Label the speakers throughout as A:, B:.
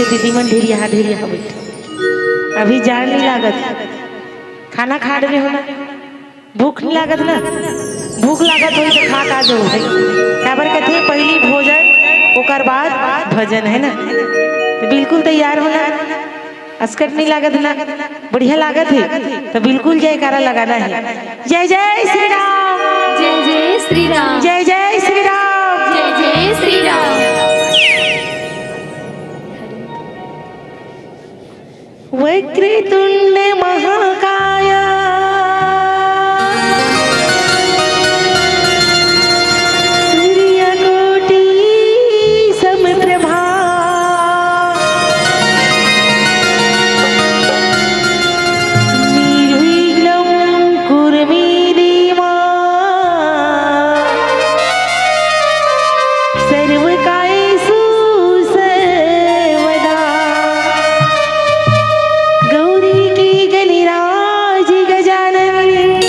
A: दीदी मन ढेरिया बैठे अभी जान नहीं लागत खाना खा रहे हो ना भूख नहीं लागत ना भूख लागत हो तो खा का जो काबर कहते पहली भोजन ओकर बाद भजन है ना तो बिल्कुल तैयार होना अस्कट नहीं लागत ना बढ़िया लागत है तो बिल्कुल जयकारा लगाना है। जय जय श्री राम
B: जय जय श्री राम
A: जय जय श्री राम
B: जय जय श्री राम।
A: वक्रतुंड महाकाय सूर्यकोटि समप्रभा निर्विघ्नं कुरु मे देव सर्वकार्येषु सर्वदा। गौरी की गलिराज गजानन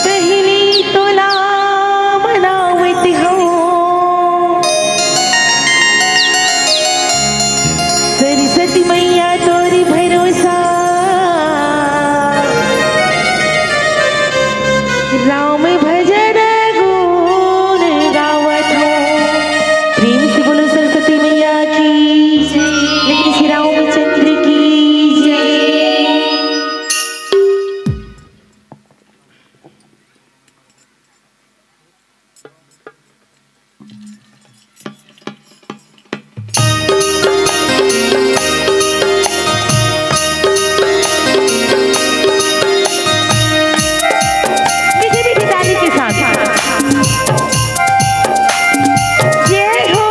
A: पहली तो नाम नावत हो सरस्वती मैया तोरी भरोसा राम भजन गुण गावत हो। प्रेम से बोलो सरस्वती मैया की लेकिन श्री रामचंद्र की जय। मीठी मीठी ताली के साथ जय हो।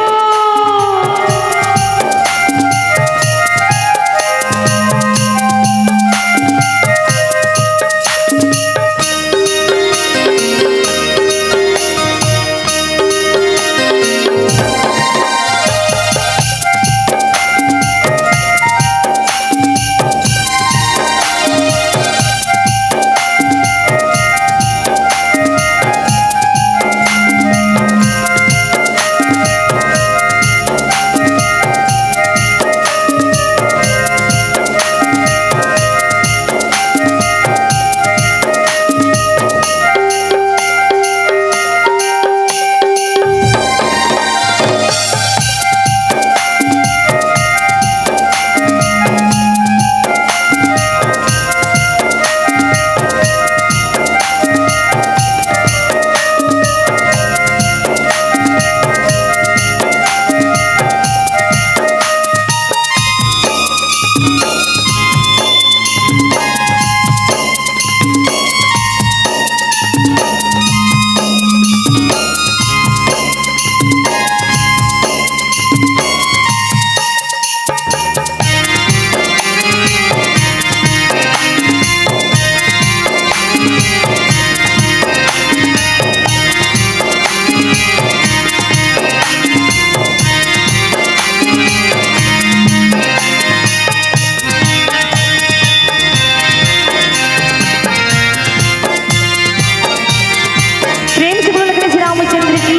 A: प्रेम से बोलो लखन श्री रामचंद्र की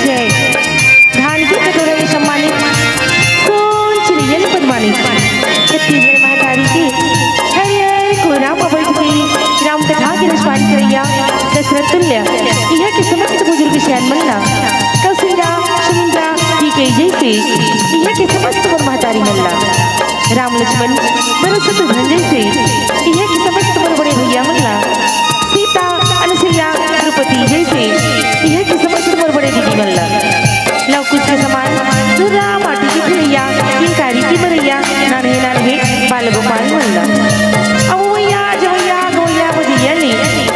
A: जय। धान की कटोरे में सम्मानित सोचरियल पद्मानी छत्तीसगढ़ महातारी की हरियर को राम अवैध की राम कथा की रसपान करैया दशरथ तुल्य यह के समस्त बुजुर्ग शैन मल्ला कौशिका सुमित्रा की के जैसे यह के समस्त वर महातारी मल्ला राम लक्ष्मण भरत भंजन से यह के समस्त वर बड़े भैया मल्ला सीता अनुसुईया द्रौपदी जैसे यह की समस्त वर बड़े दीदी मल्ला लव कुछ के समान दुर्रा माटी की भैया किंकारी की मरैया नाने नाने बाल गोपाल मल्ला अवैया जवैया गोया बधिया ने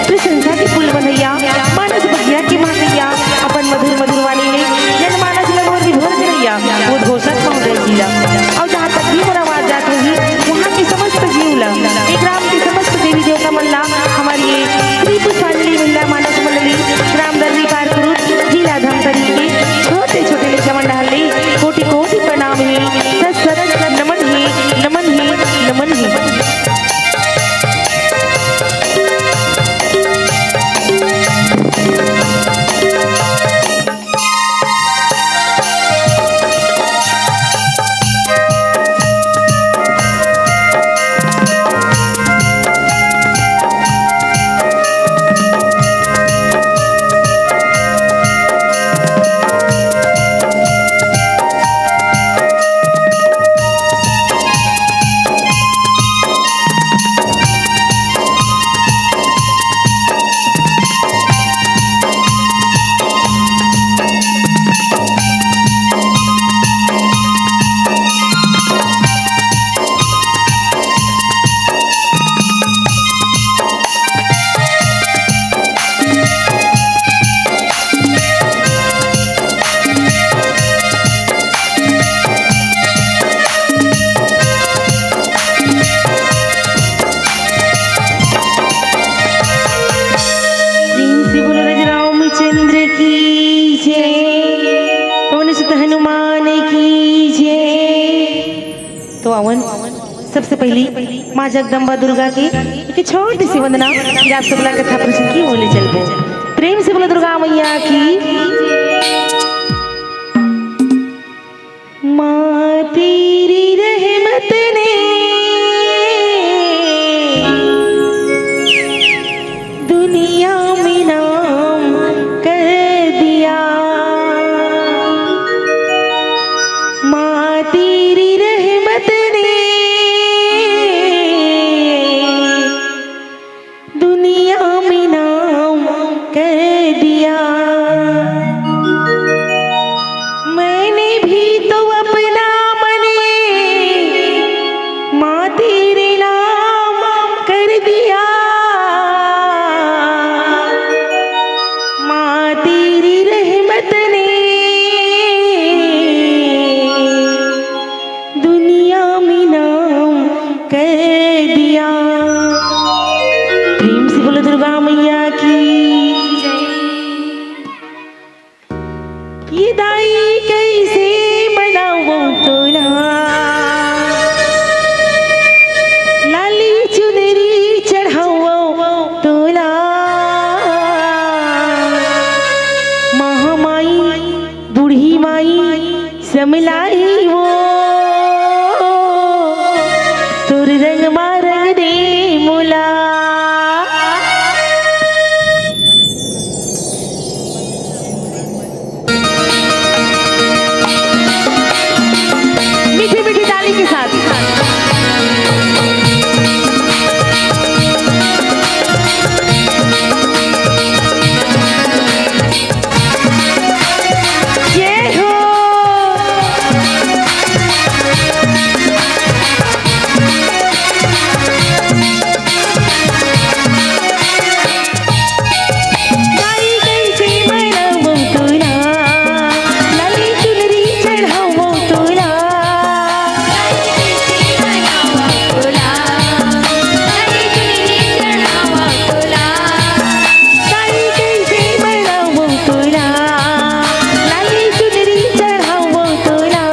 A: प्रशंसा की पुल बनैया मानस बगिया की मानैया अपन मधुर मधुर वाणी ने जनमानस लगोर विभोर करैया उद्घोषक महोदय जिला और जहाँ तक भी मोर आवाज जात होगी वहाँ के समस्त जीवला एक राम के समस्त देवी देवता मल्ला हमारी ये श्री पुष्पांजलि महिला मानस मंडली ग्राम दर्री पार जिला हवन। सबसे पहली माँ जगदम्बा दुर्गा की एक छोटी सी वंदना आप सबला कथा प्रसंग की बोले चलबो। प्रेम से बोलो दुर्गा मैया की। माँ तेरी रहमत ने दुनिया में नाम कर दिया। माँ तेरी रहमत ने दुनिया में नाम कर दिया। मैंने भी तो अपना मने माँ तेरे नाम कर दिया। माँ तेरी रहमत ने दुनिया में नाम कर दिया। प्रेम से बोलो दुर्गा मैया की। ये दाई कैसे बनाऊं तोला, लाली चुनरी चढ़ाऊं तोला। महामाई बूढ़ी माई समलाई वो तुर रंग मारंग दे मोला। मीठी मीठी ताली के साथ जय हो। दाई कैसे बनाऊं तोला, लाली चुनरी चढ़ाऊं तोला। दाई कैसे बनाऊं तोला, लाली चुनरी चढ़ाऊं तोला।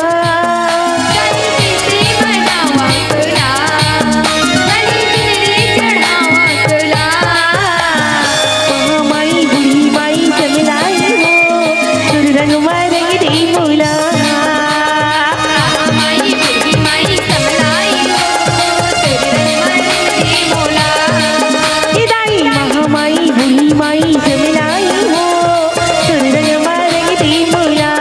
A: महामाई बूढ़ी माई समलाई हो तुर रंग मारंग दे मोला। ये दाई महामाई बूढ़ी माई समलाई हो तुर रंग मारंग दे मोला।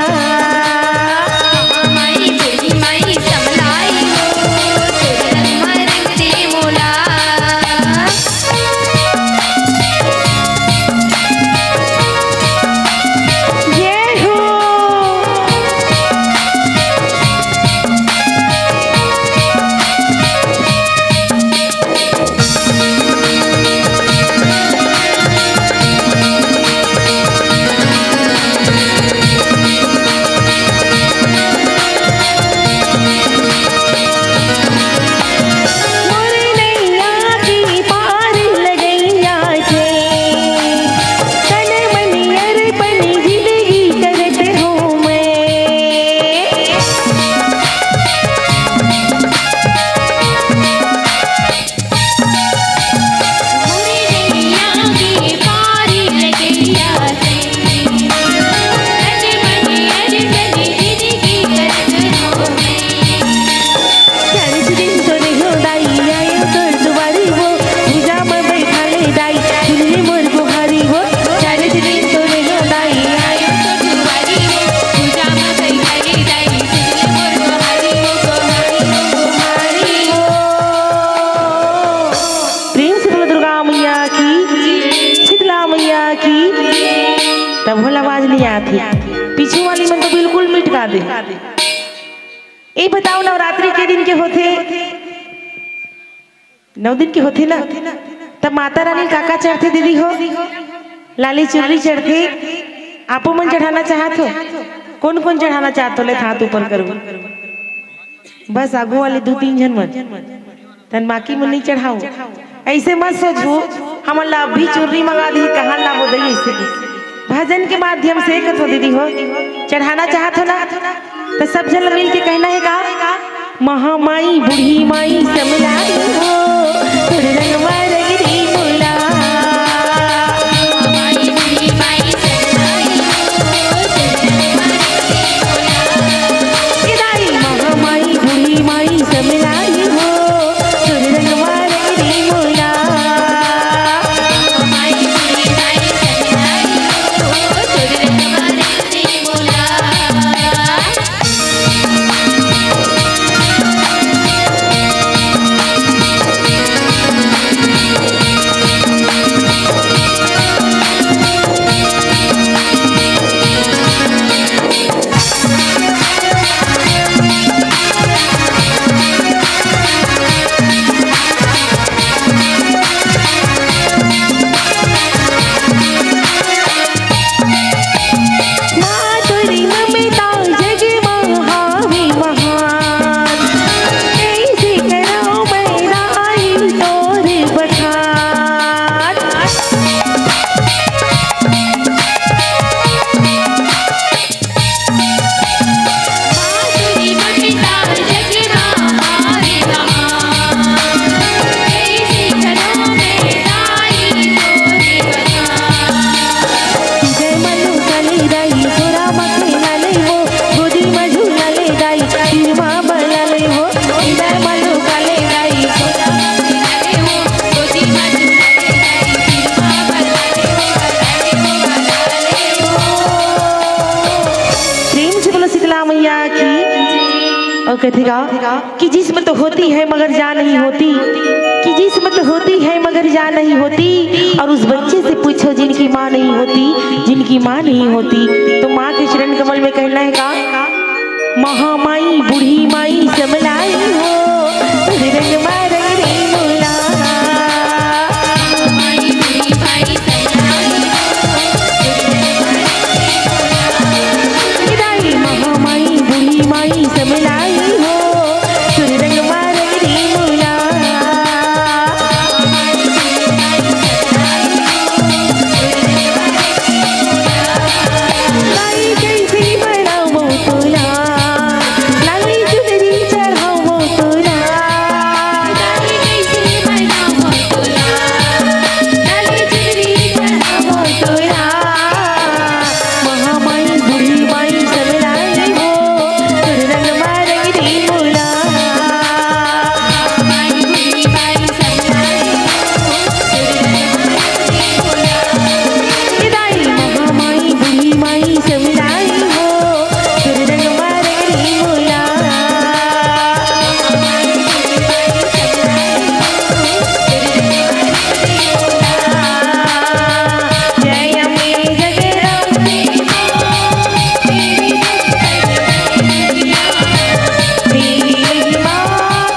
A: जय हो। मोरे नैया की पार लगैया छे, तन मन अर्पण जिंदगी करत हूँ मैं। चालीस दिन तो नहीं हो दाई आयो तोर दुआरी हो, पूजा में बैठा ले दाई सुनले मोर गुहारी हो। चालीस दिन तो नहीं हो दाई आयो गुहारी हो। प्रेम से बोलो दुर्गा मैया की, शीतला मैया की। तब भोला आवाज नहीं आती, पीछे वाली मन तो बिल्कुल मिटका दे। ए बताओ नवरात्रि के दिन के होते, 9 दिन के होते ना, तब माता रानी काका चढ़ते दीदी हो, लाली चुनरी चढ़ते। आपो मन चढ़ाना चाहत हो, कौन कौन चढ़ाना चाहत हो ले हाथ ऊपर करो। बस आगू वाले 2-3 जन मन तन बाकी मन नहीं चढ़ाओ। ऐसे मत सोचो हम ला भी चुनरी मंगा दी कहाँ ला हो दई। ऐसे भजन के माध्यम से कथो दीदी हो चढ़ाना चाहत हो ना, तो सब जन मिल के कहना है का महामाई बूढ़ी माई समलाई हो तोर रंगवा रंग दी मोला
B: माई बूढ़ी माई समलाई हो
A: इदाई महामाई बूढ़ी माई समलाई हो तोर रंगवा रंग दी मोला
B: माई बूढ़ी माई समलाई हो तोर रंगवा रंग दी मोला
A: और कहेगा कि जिस्म तो होती है मगर जान नहीं होती, कि जिस्म तो होती है मगर जान नहीं होती। और उस बच्चे से पूछो जिनकी माँ नहीं होती, जिनकी माँ नहीं होती, तो माँ के चरण कमल में कहना है का महामाई बूढ़ी माई समलाई हो रंग रंग रे मोला
B: माई बूढ़ी माई समलाई
A: इदाई महामाई बूढ़ी माई समलाई हो सुर रंग रंग रे मोला लाई कैसे बनावो तोला, लाई चुनरी चढ़ावो तोला,
B: लाली कैसे बनावो तोला, लाली चुनरी चढ़ावो
A: तोला महामाई बूढ़ी माई समलाई हो सुर रंग रंग रे मोला
B: माई बूढ़ी माई समलाई
A: इदाई महामाई बूढ़ी माई समलाई हो सुर रंग रंग रे मोला जय अम्बे जगदम्बे तेरी माँ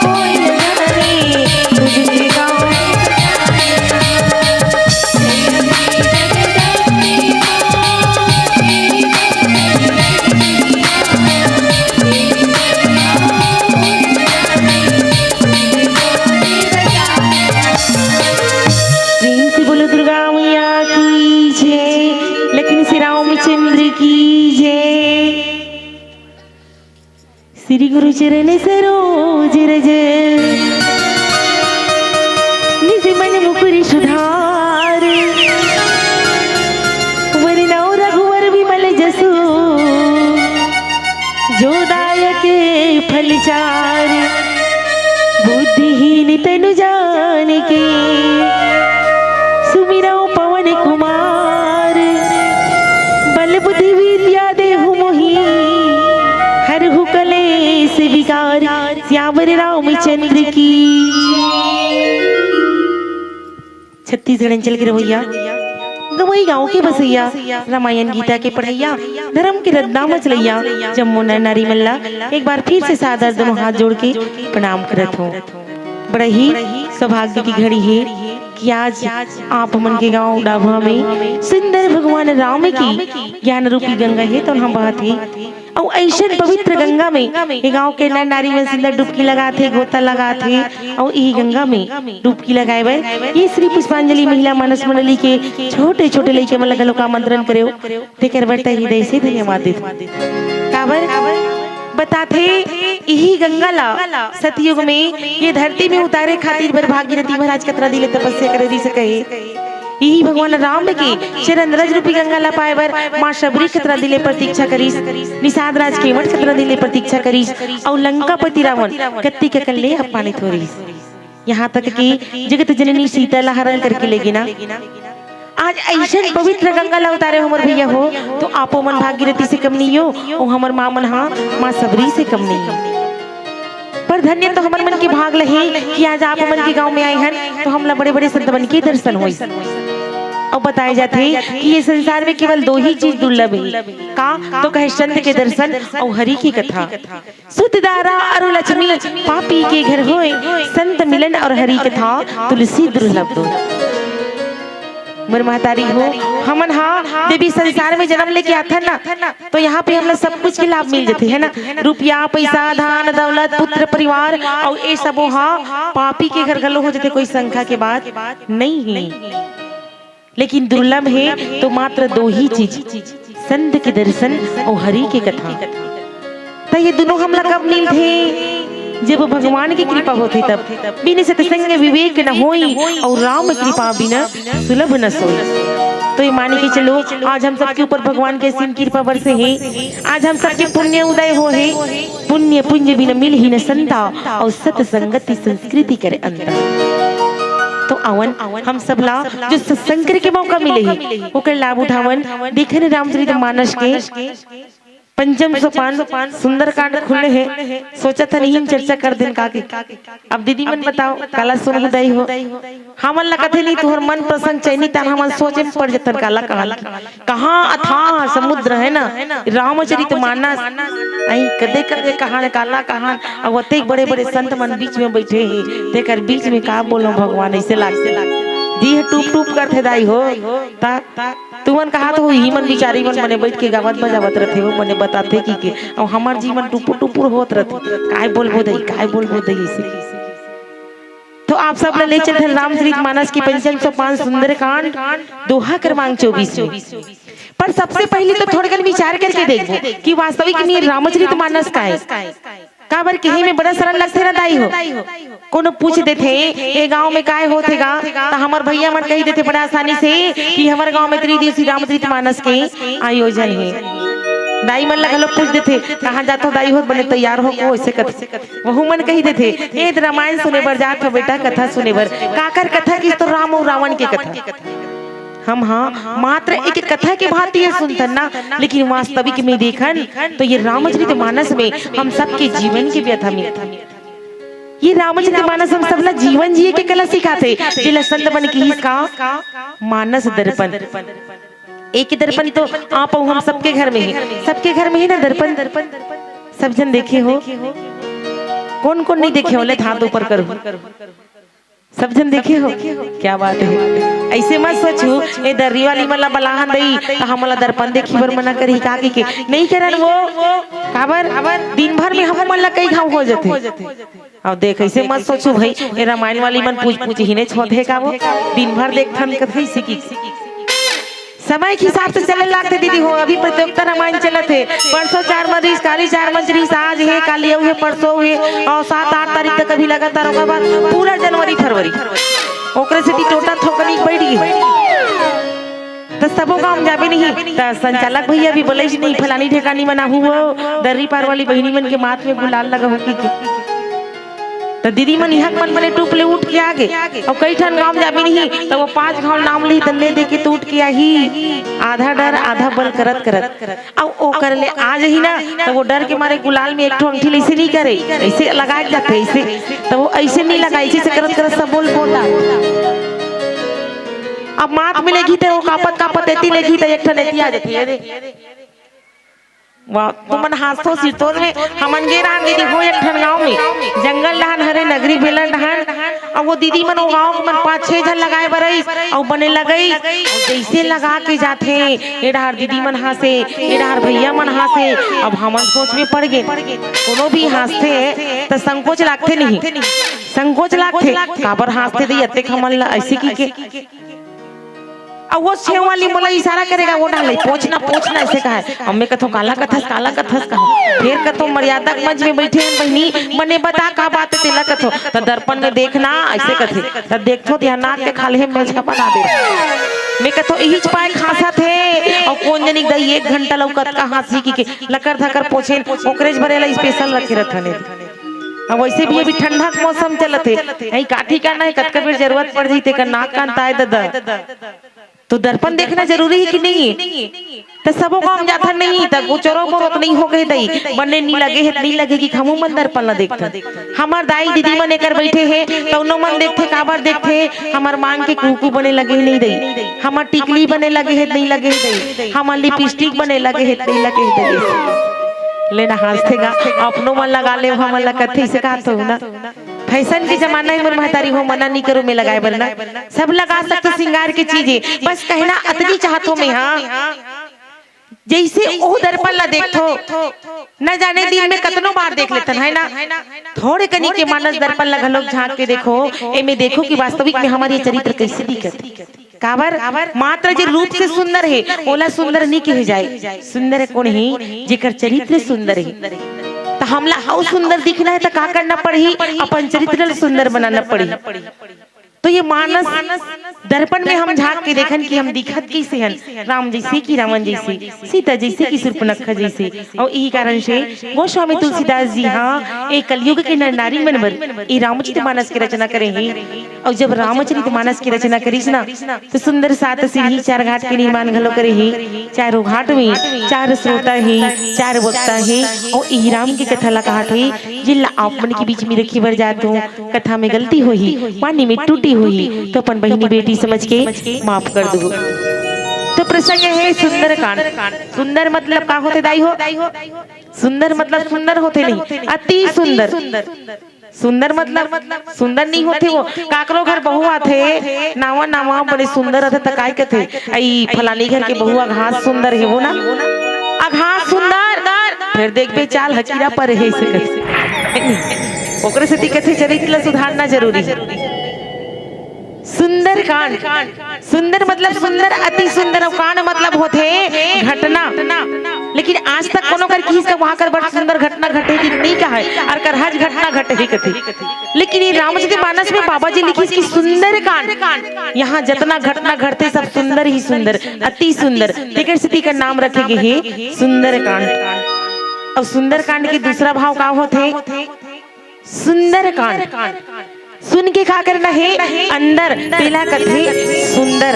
A: कोई न जाने तुझे गाँव प्रेम से बोलो दुर्गा मैया की जय, लेकिन श्री रामचंद्र की जय। श्री गुरु चरण सरोज रज निज मन मुकुर सुधार वरनौ रघुवर विमल जसु जो दायक फल चार बुद्धिहीन तनु जान के सुमिरौ पवन कुमार बल बुद्धि विद्या देहु मोहि हरहु कलेस विकार श्यावर रामचंद्र की। छत्तीसगढ़ अंचल के रवैया गवई गाँव के बसैया रामायण गीता के पढ़ैया धर्म के रद्दा मचलैया जम्मू नर नारी मल्ला एक बार फिर से सादर दोनों हाथ जोड़ के प्रणाम करत हो। बड़ा ही सौभाग्य की घड़ी है कि आज आप मन के गांव डाभा में सुंदर भगवान राम की ज्ञान रूपी गंगा है तो हम बहत है और ऐसे पवित्र गंगा में ये गांव के नर नारी में सुंदर डुबकी लगाते गोता लगाते और यही गंगा में डुबकी लगाए बर ये श्री पुष्पांजलि महिला मानस मंडली के छोटे छोटे लड़के मन लोग आमंत्रण करे देकर बड़ता हृदय से धन्यवाद देते काबर बताते यही गंगा ला सतयुग में ये धरती में उतारे खातिर बर भागीरथी महाराज कतरा दिले तपस्या करे दी सके। यही भगवान राम के चरण रज रूपी गंगा ला पाए बर माँ शबरी कतरा दिले प्रतीक्षा करीस, निषाद राज केवट कतरा दिले प्रतीक्षा करीस और लंकापति रावण कत्ती के कल्ले अपमानित हो रही। यहाँ तक कि जगत जननी सीता ला हरण करके लेगी ना। आज ऐसा पवित्र गंगा ला उतारे हमर भैया हो तो आपो मन भागीरथी से कम नहीं हो और हमर माँ मन हाँ माँ सबरी से कम नहीं हो। पर धन्य तो हमर मन के भाग लहे कि आज आप मन के गांव में आए हैं तो हमला बड़े बड़े संत मन के दर्शन होई। और बताए जाते कि ये संसार में केवल दो ही चीज दुर्लभ है का तो कहे संत के दर्शन और हरि की कथा। सुत दारा और लक्ष्मी पापी के घर होए, संत मिलन और हरि कथा तुलसी दुर्लभ दो। मोर महतारी हो हमन हाँ देवी संसार में जन्म लेके आता ना तो यहाँ पे हमला सब कुछ के लाभ मिल जाते है ना। रुपया पैसा धन दौलत पुत्र परिवार और ये सब हाँ पापी के घर गलो हो जाते कोई संख्या के बाद नहीं है। लेकिन दुर्लभ है तो मात्र दो ही चीज, संत के दर्शन और हरि की कथा। तो ये दोनों हमला कब मिलते जब भगवान की कृपा होती तब। बिन सत्संग विवेक न होई और राम कृपा बिना सुलभ न सोई। तो ये माने के चलो आज हम सबके ऊपर भगवान के असीम कृपा बरसे है। आज हम सबके पुण्य उदय हो है। पुण्य पुंज बिना मिल ही न संता और सत्संगति संस्कृति करे अंतर। तो आवन हम सब ला जो सत्संग के मौका मिले है ओकर लाभ उठावन। देखे रामचरितमानस के पंचम सोपान सुंदरकांड खुले है। सोचा था नहीं चर्चा कर दिन का अब दीदी मन बताओ काला सुन उदय हो हमन ला कथे नहीं तुहर मन प्रसंग चैनी तान हमन सोचे पड़ जतन काला कहाँ अथाह समुद्र है ना। रामचरितमानस आई कदे कदे कहां काला कहां और अते बड़े बड़े संत मन बीच में बैठे हैं तेकर बीच में का बोलो भगवान ऐसे लागते दी टूप टूप करते दाई हो ता तुमन कहा तो ही मन बिचारी मन मने बैठ के गावत बजावत रहते हो मने बताते कि और हमार जीवन टुपुर टुपुर होत रहते काय बोलबो दई ऐसे। तो आप सब ले चलते रामचरितमानस की पंचम सोपान सुंदरकांड दोहा क्रमांक 24 में। पर सबसे पहले तो थोड़ा विचार करके देखो कि वास्तविक में रामचरितमानस का है काबर के में बड़ा सरल लगते ना दाई हो। कोनो पूछ देते ये गांव में काय होतेगा तो हमार भैया मन कही देते बड़ा आसानी से कि हमारे गांव में त्रिदिवसीय रामचरितमानस के आयोजन है। दाई मन लगा लोग पूछ देते कहाँ जाते हो दाई हो बने तैयार हो को ऐसे कथे वहु मन कही देते ए रामायण सुने बर जात हो बेटा कथा सुने बर काकर कथा की तो राम और रावण की कथा। हम हाँ मात्र एक कथा के भांति सुनतन ना लेकिन वास्तविक में देखन तो ये रामचरितमानस में हम सबके जीवन की व्यथा मिलता। ये रामचरितमानस हम सबला जीवन जिए के कला सिखाते जिला संत बन की का मानस दर्पण। एक दर्पण तो आप हम सबके घर में है, सबके घर में ही ना दर्पण। सब जन देखे हो कौन कौन नहीं देखे हो ले हाथ ऊपर करो सब जन देखे हो क्या बात है। ऐसे मत सोचो ए दर्री वाली मला बलाहन दई तो हमला दर्पण देखी बर मना करी का के नहीं करन वो काबर दिन भर में हम मला कई घाव हो जाते। अब देख ऐसे मत सोचो भाई ए रामायण वाली मन पूछ ही नहीं छोड़े का वो दिन भर देखथन कथे सीखी समय के हिसाब से चलने लगते दीदी हो। अभी प्रतियोगिता रामायण चलत है परसों 4 मरीज काली 4 मरीज आज है काली है परसों है और 7-8 तारीख तक अभी लगातार होगा बाद पूरा जनवरी फरवरी ओकरे से टोटा थोकनी बैठ गई तो सबों काम जाबे नहीं। तो संचालक भैया भी बोले नहीं फलानी ठेकानी मना हुआ दर्री पार वाली बहनी मन के माथ में गुलाल लगा हो की तो दीदी मन यहाँ मन मने टूप ले उठ के आगे और कई ठन गांव जाबे नहीं तो वो 5 गांव नाम ली तन्ने दे के टूट के आई आधा डर आधा बल करत अब ओ कर ले आज ही ना तो वो डर के मारे गुलाल में एक ठो अंगठी ऐसे नहीं करे ऐसे लगाए जाते ऐसे तो वो ऐसे नहीं लगा ऐसे से करत सब बोला अब माथ में लेगी तो वो कापत एती लेगी तो एक ठन एती आ जाती है वाह तुमन हाथों सिरतोर में हमन गे रान दीदी हो एक ठन गांव में जंगल डहन हरे नगरी बेलन डहन और वो दीदी मन वो गांव मन 5-6 जन लगाए बरईस और बने लगई जैसे लगा के जाते ए डहर दीदी मन हासे ए डहर भैया मन हासे। अब हमन सोच में पड़ गए कोनो भी हासते तो संकोच लागते नहीं संकोच लागते काबर हासते दे अते हमन ला ऐसे की के और वो सेव वाली मोला इशारा करेगा वो डाले पोछना पोछना ऐसे कहा है हमें कथो काला कथस कहा फिर कथो मर्यादा के मंच में बैठे हैं बहनी मने बता का बात है तेला कथो तो दर्पण में देखना ऐसे कथे तो देखो ध्यान नाक के खाले में झपा बना दे मैं कथो यही पाए खासा थे और कौन जनी गई 1 घंटा लौकत का हंसी की लकर धकर पोछे ओकरेज भरेला स्पेशल रखे रखने अब वैसे भी अभी ठंडा का मौसम चलत है यही काठी का ना कतका बेर जरूरत पड़ जैते का नाक कान ताए दादा तो दर्पण देखना जरूरी है कि नहीं तो सबो काम जाता नहीं तब वो चोरो मोरो नहीं हो गए दई बनने नहीं लगे कि हमू मन दर्पण ला देखते हमार दाई दीदी मन एकर बैठे हैं तो उनो मन देखते काबर देखते हमार मांग के कुकू बने लगे नहीं दई हमार टिकली बने लगे है नहीं लगे दई हमार लिपस्टिक बने लगे है नहीं लगे दई लेना हंसतेगा अपनो मन लगा ले हम लगा कथी से कहा तो ना फैशन के जमाना में महतारी हो मना नहीं करो में लगाए वरना सब लगा सकते सिंगार की चीजें बस कहना अतनी चाहतों में हाँ जैसे ओ दर्पण ला देखो न जाने दिन में कतनो बार देख लेतन है ना थोड़े कनी के मानस दर्पण ला घलोक झांक के देखो एमे देखो कि वास्तविक में हमारे चरित्र कैसे दिखत काबर मात्र जे रूप से सुंदर है ओला सुंदर नहीं कहे जाए सुंदर कौन है जेकर चरित्र सुंदर है तो हमला हाउ सुंदर दिखना है तो का करना पड़ी अपन चरित्र सुंदर बनाना पड़ी तो ये मानस दर्पण में हम झांक के देखन कि हम दिखत कैसे हन राम जैसे कि रावण जैसे सीता जैसे कि शूर्पणखा जैसे और यही कारण से गोस्वामी तुलसीदास जी हाँ एक कलयुग के नर नारी मनवर ये रामचरितमानस की रचना करे हैं और जब रामचरितमानस की रचना करीस ना तो सुंदर 7 सीढ़ी 4 घाट के निर्माण घलो करे हैं चारों घाट में 4 श्रोता है 4 वक्ता है और यही राम की कथा ला कहत है जिला आप मन के बीच में रखी बर जात हूँ कथा में गलती हुई पानी में टूटी हुई तो अपन बहनी बेटी समझ के माफ कर दो तो प्रसंग है सुंदर कांड सुंदर मतलब का होते दाई हो सुंदर मतलब सुंदर होते नहीं अति सुंदर सुंदर मतलब सुंदर नहीं होते वो काकरो घर बहुआ थे नावा नावा बड़े सुंदर रहते तकाय के थे आई फलानी घर के बहुआ घास सुंदर है वो ना घास सुंदर फिर देख बे चाल हकीरा पर है ओकरे से दिक्कत चरित्र सुधारना जरूरी सुंदर कांड सुंदर मतलब सुंदर अति सुंदर कांड मतलब होते घटना लेकिन आज तक कोनो कर किस का वहां कर बड़ सुंदर घटना घटे की नहीं कहा है और कर हज घटना घटे ही कथी लेकिन ये रामचरितमानस में बाबा जी लिखी कि सुंदर कांड यहाँ जितना घटना घटते सब सुंदर ही सुंदर अति सुंदर लेकिन स्थिति का नाम रखेंगे है सुंदर कांड और सुंदर कांड के दूसरा भाव का होते सुंदर कांड सुन के क्या करना है अंदर पहला कथे सुंदर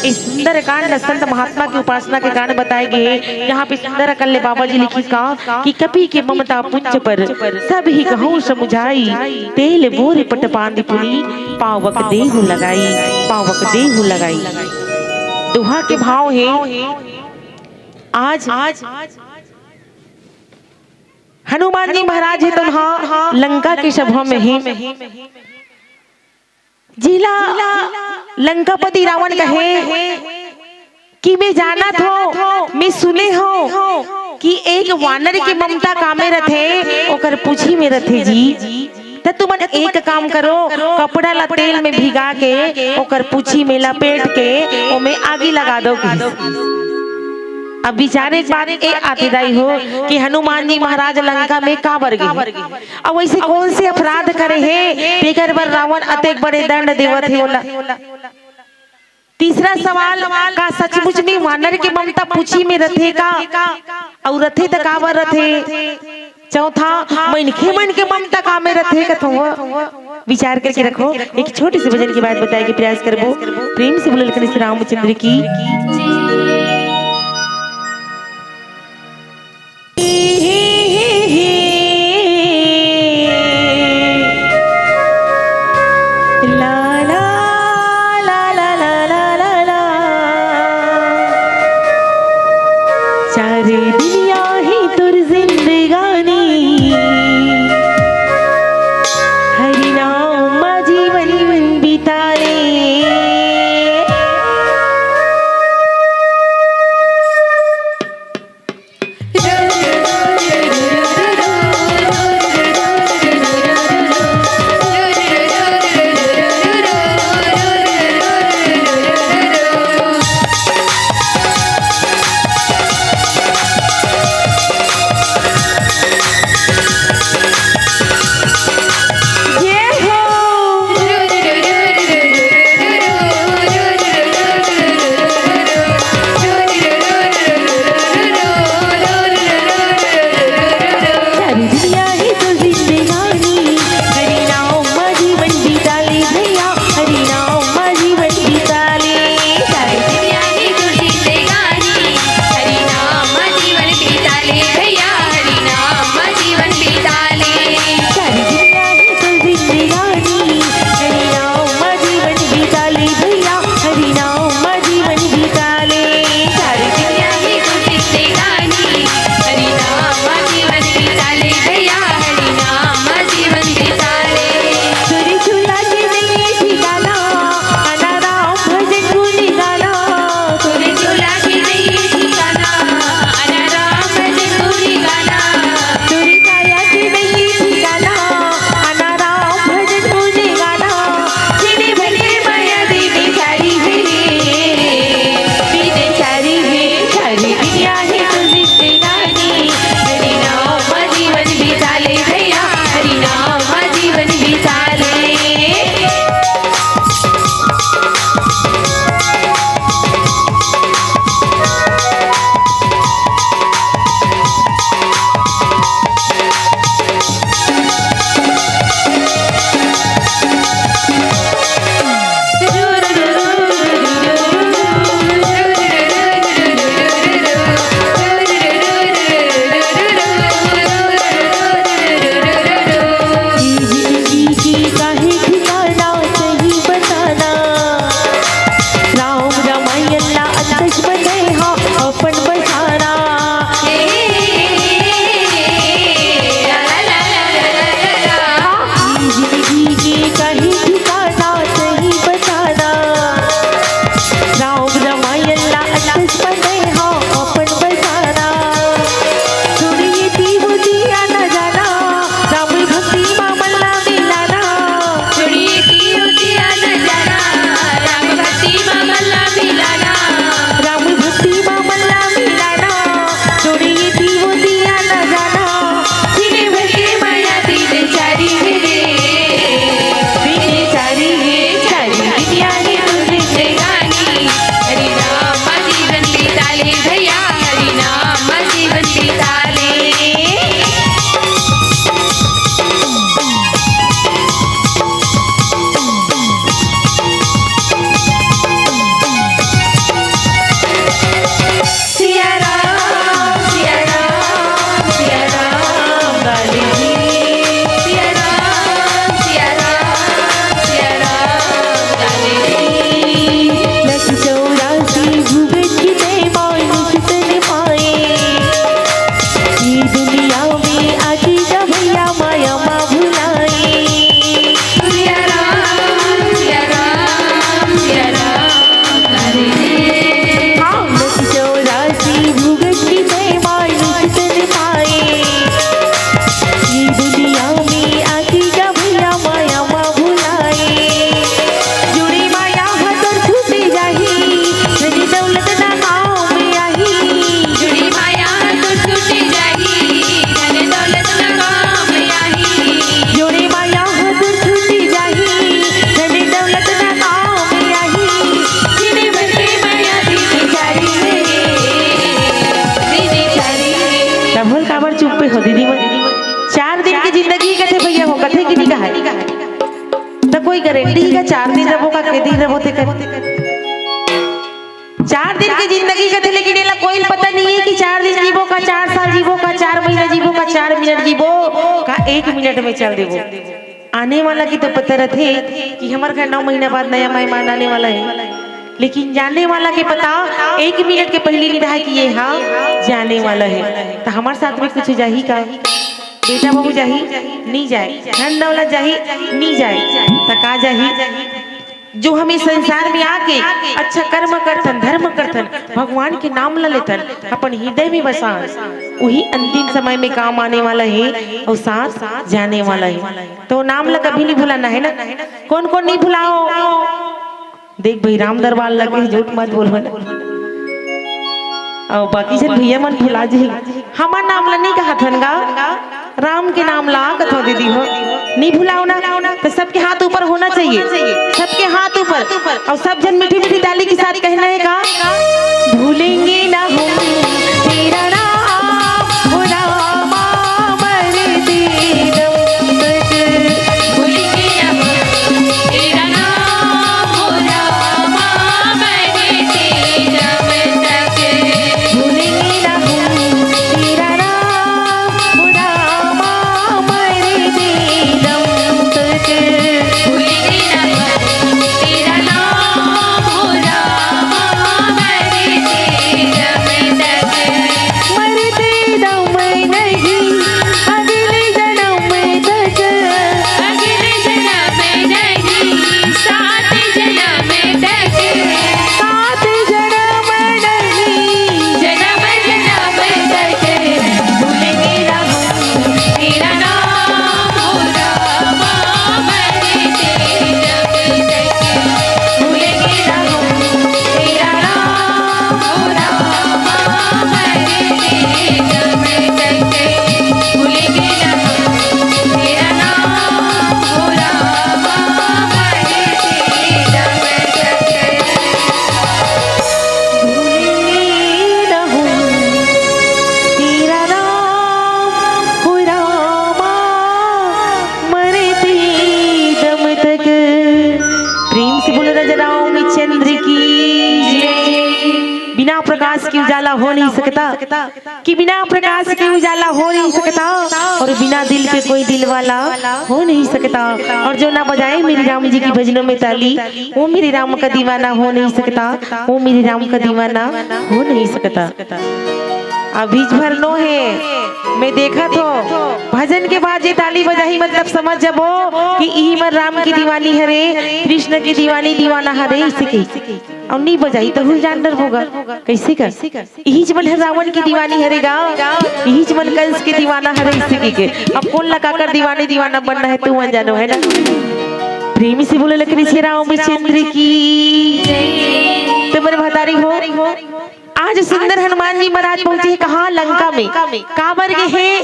A: इस सुंदर कांड संत महात्मा की उपासना के कांड बताए गए यहाँ पे सुंदर कल्ले बाबा जी लिखी का कि कपि के ममता पुंज पर सब ही कहूँ समुझाई तेल बोरे पट पांदी पुनी पावक देहु लगाई दोहा के भाव है आज हनुमान जी महाराज है तो लंका के सभा में है जिला लंकापति रावण कहे कि मैं जाना थो मैं सुने हो कि एक वानर की ममता कामे रथे ओकर पूछी में रथे जी तो तुम एक काम करो कपड़ा ला तेल में भिगा के ओकर पूछी में लपेट के ओमे आगी लगा दो अब विचारे बारे ए आतिदाई हो कि हनुमान जी महाराज लंका में काबर गए अब वैसे कौन से अपराध करे है तेकर बर रावण अतेक बड़े दंड देवत है ओला तीसरा सवाल का सचमुच में वानर की ममता पूछी में रथे का और रथे त काबर रथे चौथा मन के ममता का में रथे कथो विचार करके रखो एक छोटी सी भजन की बात बताए के प्रयास करबो प्रेम से बोलल श्री रामचंद्र की गाली
B: सिया राम गाली
A: लख 84 भुवन की जय मानुष तन पाए ये दुनिया में आती जा भैया माया माँ भुलाए
B: सिया राम गाली
A: हाँ लख 84 भुवन की जय मानुष तन पाए ये दुनिया में आती जा भैया माया माँ भुलाए जुड़ी माया हतर छूटी जाही धनी दौलत ना गाँव में आही
B: जुड़ी माया तो छूटी जाही धन दौलत न काम आही
A: जोड़ी माया हतर छूटी जाही धनी दौलत ना गाँव में आही
B: जिने बंदे माया दीदी जारी
A: तब भोल काबर चुप पे हो दीदी मन 4 दिन की जिंदगी कथे भैया हो कथे की निकाह है तो कोई गारंटी का 4 दिन रहो का के दिन रहो ते कर 4 दिन की जिंदगी कथे लेकिन एला कोई पता नहीं है कि 4 दिन जीवो का 4 साल जीवो का 4 महीना जीवो का 4 मिनट जीवो का 1 मिनट में चल देवो आने वाला की तो पता रहते कि हमारे घर 9 महीना बाद नया मेहमान आने वाला है लेकिन जाने वाला के पता 1 मिनट के पहले नहीं रहा कि ये हाँ जाने वाला है तो हमारे साथ में कुछ जाही का बेटा बहू जाही नहीं जाए धन दौलत जाही नहीं जाए तो का जाही जो हमें संसार में आके अच्छा कर्म करतन धर्म करतन भगवान के नाम ला लेतन अपन हृदय में बसान वही अंतिम समय में काम आने वाला है और साथ जाने वाला है तो नाम ला कभी नहीं भुलाना है ना कौन कौन नहीं भुलाओ देख भाई राम दरबार लगे झूठ मत बोल और बाकी जन भैया मन भुला जी हमार नाम ला नहीं कहा थनगा राम के नाम ला कथो दीदी हो नहीं भुलाओ ना तो सबके हाथ ऊपर होना चाहिए सबके हाथ ऊपर और सब जन मीठी मीठी ताली के साथ कहना है का भूलेंगे ना हम तेरा नाम हो रामा मरते दम तक
B: भूलेंगे ना तेरा नाम हो रामा मरते दम तक
A: भूलेंगे ना हम तेरा नाम हो रामा मरते दम तक
B: भूलेंगे ना तेरा नाम हो रामा मरते दम तक
A: मरते दम नहीं अगले जन्म तक
B: अगले जन्म नहीं सात जन्म तक
A: सात जन्म नहीं
B: जन्म तक भूलेंगे ना हम तेरा नाम हो रामा मरते दम तक भूलेंगे ना हम तेरा नाम हो रामा मरते दम तक भूलेंगे ना हम तेरा नाम हो रामा मरते दम तक
A: भूलेंगे न हम तेरा नाम हो रामा मरते दम तक प्रेम से बोलो राजा चंद्र की जय। बिना प्रकाश की उजाला हो नहीं सकता कि बिना प्रकाश के उजाला हो नहीं सकता और बिना दिल के कोई दिल वाला हो नहीं सकता और जो ना बजाए मेरी राम जी की भजनों में ताली वो मेरे राम का दीवाना हो नहीं सकता वो मेरे राम का दीवाना हो नहीं सकता अभी भर नो है मैं देखा तो भजन के बाद ये ताली बजाही मतलब समझ जबो कि यही मर राम की दीवानी हरे कृष्ण की दीवानी दीवाना हरे इसके और नहीं बजाई तो हुई जानडर होगा कैसे कर यही जमन है रावण की दीवानी हरेगा यही जमन कंस की दीवाना हरे इसके के अब कौन लगाकर दीवानी दीवाना बनना है तू अनजानो है ना प्रेम से बोले लकड़ी से राम चंद्र की तुम्हारे भतारी हो आज सुंदर हनुमान जी महाराज पहुंचे हैं कहाँ लंका में काबर के हैं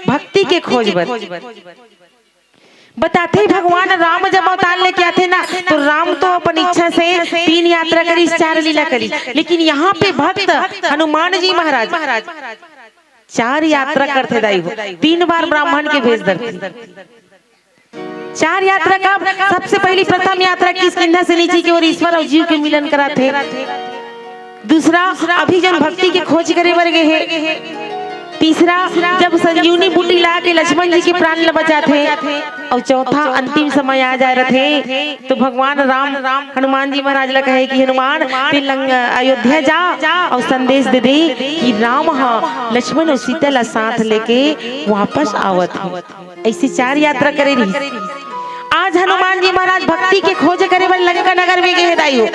A: भक्ति के खोज बर बताते भगवान राम जब अवतार लेके आते ना तो राम तो अपन इच्छा से 3 यात्रा करी 4 लीला करी लेकिन यहाँ पे भक्त हनुमान जी महाराज 4 यात्रा करते दाई हो 3 बार ब्राह्मण के भेज धरते 4 यात्रा का सबसे पहली प्रथम यात्रा किस किंधा से नीचे की ओर ईश्वर और जीव के मिलन कराते दूसरा अभी जन भक्ति के खोज करे बर गए हैं तीसरा जब संजीवनी बूटी ला के लक्ष्मण जी के प्राण ल बचा थे, और चौथा अंतिम समय आ जा रहे थे तो भगवान राम हनुमान जी महाराज ला कहे कि हनुमान अयोध्या जा और संदेश दे दे कि राम हाँ लक्ष्मण और सीता ला साथ लेके वापस आवत है। ऐसे 4 यात्रा करे रही। आज हनुमान जी महाराज भक्ति के खोज करे वाले लंका नगर में गए दाई हो,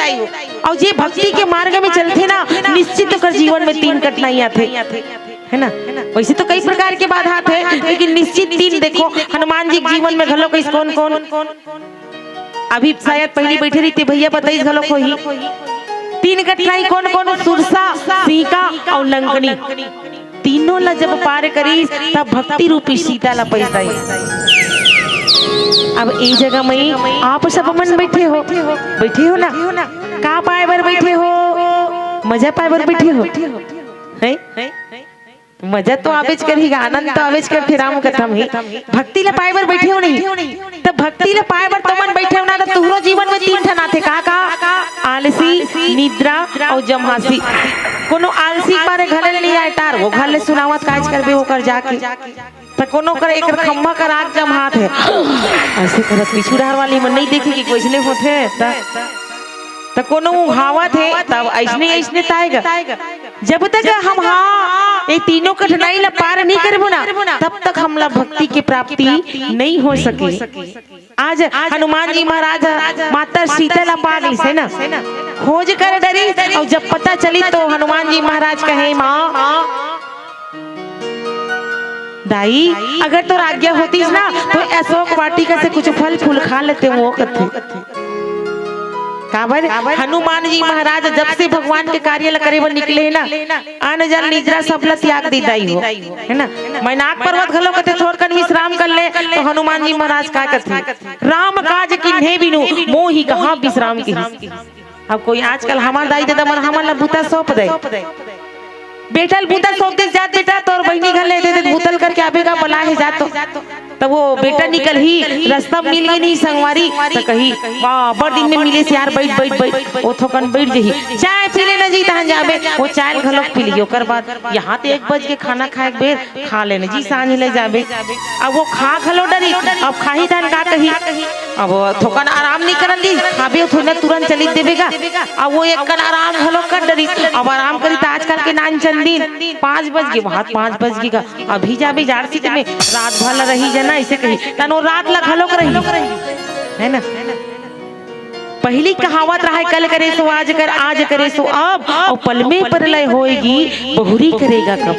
A: और ये भक्ति के मार्ग में चलते ना निश्चित होकर जीवन में 3 कठिनाइयां थे, है ना। वैसे तो कई प्रकार के बाधा थे, लेकिन निश्चित 3 देखो हनुमान जी जीवन में घलो कैसे कौन कौन अभी शायद पहले बैठे रही थी भैया बताइए घलो को ही 3 कठिनाई कौन कौन, सुरसा, सीका और लंकनी। तीनों ला जब पार करी तब भक्ति रूपी सीता ला पैसाई। अब एक जगह में आप सब मन बैठे हो ना, का पाए बर बैठे हो, मजा पाए बर बैठे हो, है मजा तो आवेज करी, आनंद तो आवेज कर थे राम कथा में। भक्ति ला पाए बर बैठे हो नहीं, तो भक्ति ला पाए बर तो मन बैठे हो ना, तो तुहरो जीवन में 3 ठन आथे का आलसी, निद्रा और जमहासी। कोनो आलसी मारे घरे नहीं आए टार वो घर ले सुनावत काज करबे ओकर जाके, तो कोनो कर एक खम्मा कर आग जमहात है ऐसे करत पिछुड़ार वाली मन नहीं देखे कि कैसने होथे, तो कोनो उहावत है तब ऐसने ताएगा। जब तक हम ये तीनों कठिनाई ला पार नहीं करबो ना, तब तक हमला भक्ति की प्राप्ति नहीं हो सके। आज हनुमान जी महाराज माता सीता ला पा गई है ना, खोज कर डरी, और जब पता चली तो हनुमान जी महाराज कहे माँ दाई अगर तो आज्ञा होती ना तो अशोक वाटिका से कुछ फल फूल खा लेते वो कथे। काबर हनुमान जी महाराज जब से भगवान के कार्य ला करे बर निकले ना, अन्न जल निद्रा सब ला त्याग दी दाई हो, है ना। मैनाक पर्वत घलो कथे छोड़ कर विश्राम कर ले, तो हनुमान जी महाराज का कथे राम काज किन्हे बिनु मोहि कहाँ विश्राम की। अब कोई आजकल हमार दाई दादा मन हमन ला बूता सौंप दे, बेटल बूता सौंप दे जात बेटा तोर बहनी घर ले दे भूतल करके आवेगा बला है जातो, तब वो बेटा निकल ही रास्ता मिल गई नहीं संगवारी, तो कही वाह बड़ दिन में मिले से यार बैठ ओ थोकन बैठ जही चाय पी लेना जी तहां जाबे, वो चाय घलोक पी लियो कर बाद यहाँ ते 1 बज के खाना खाए बेर खा लेने जी सांझ ले जाबे। अब वो खा घलो डरी, अब खाही धान का कही अब थोकन आराम नहीं करन दी खाबे थोड़ा तुरंत चली देवेगा, अब वो एक कन आराम घलो कर डरी। अब आराम करी तो आजकल के नान चंदीन 5 बज गए वहां 5 बज गए अभी जाबे जारसीट में रात भर रही जना ऐसे कही तनो रात ला घलोक रही, है ना। पहली कहावत रहा कल करे सो आज कर, आज करे सो अब, और पल में प्रलय होएगी बहुरी करेगा कब।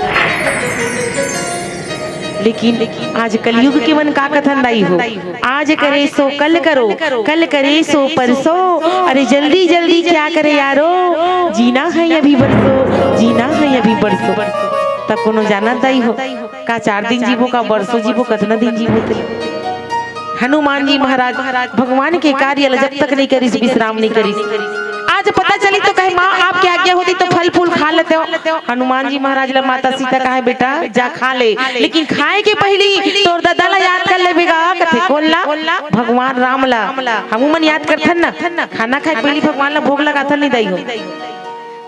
A: लेकिन आज कलयुग के मन का कथन नहीं हो, आज करे सो कल करो, कल करे सो परसों, अरे जल्दी जल्दी क्या करे यारो, जीना है अभी बरसों, जीना है अभी बरसों। तब कोनो जाना दाई हो का 4 दिन जीवो का बरसों जीवो कितना दिन जीवो। हनुमान जी महाराज भगवान के कार्य जब तक नहीं करी विश्राम नहीं करी। आज पता चली तो कहे माँ आपकी आज्ञा होती तो फल फूल खा लेते हो। हनुमान जी महाराज ला माता सीता कहे बेटा जा खा ले, लेकिन खाए के पहली तोर दादा ला याद कर लेबेगा कथे कौन ला, भगवान राम ला। हमू मन याद करथन ना, खाना खाए पहली भगवान ला भोग लगाथन नहीं दई हो।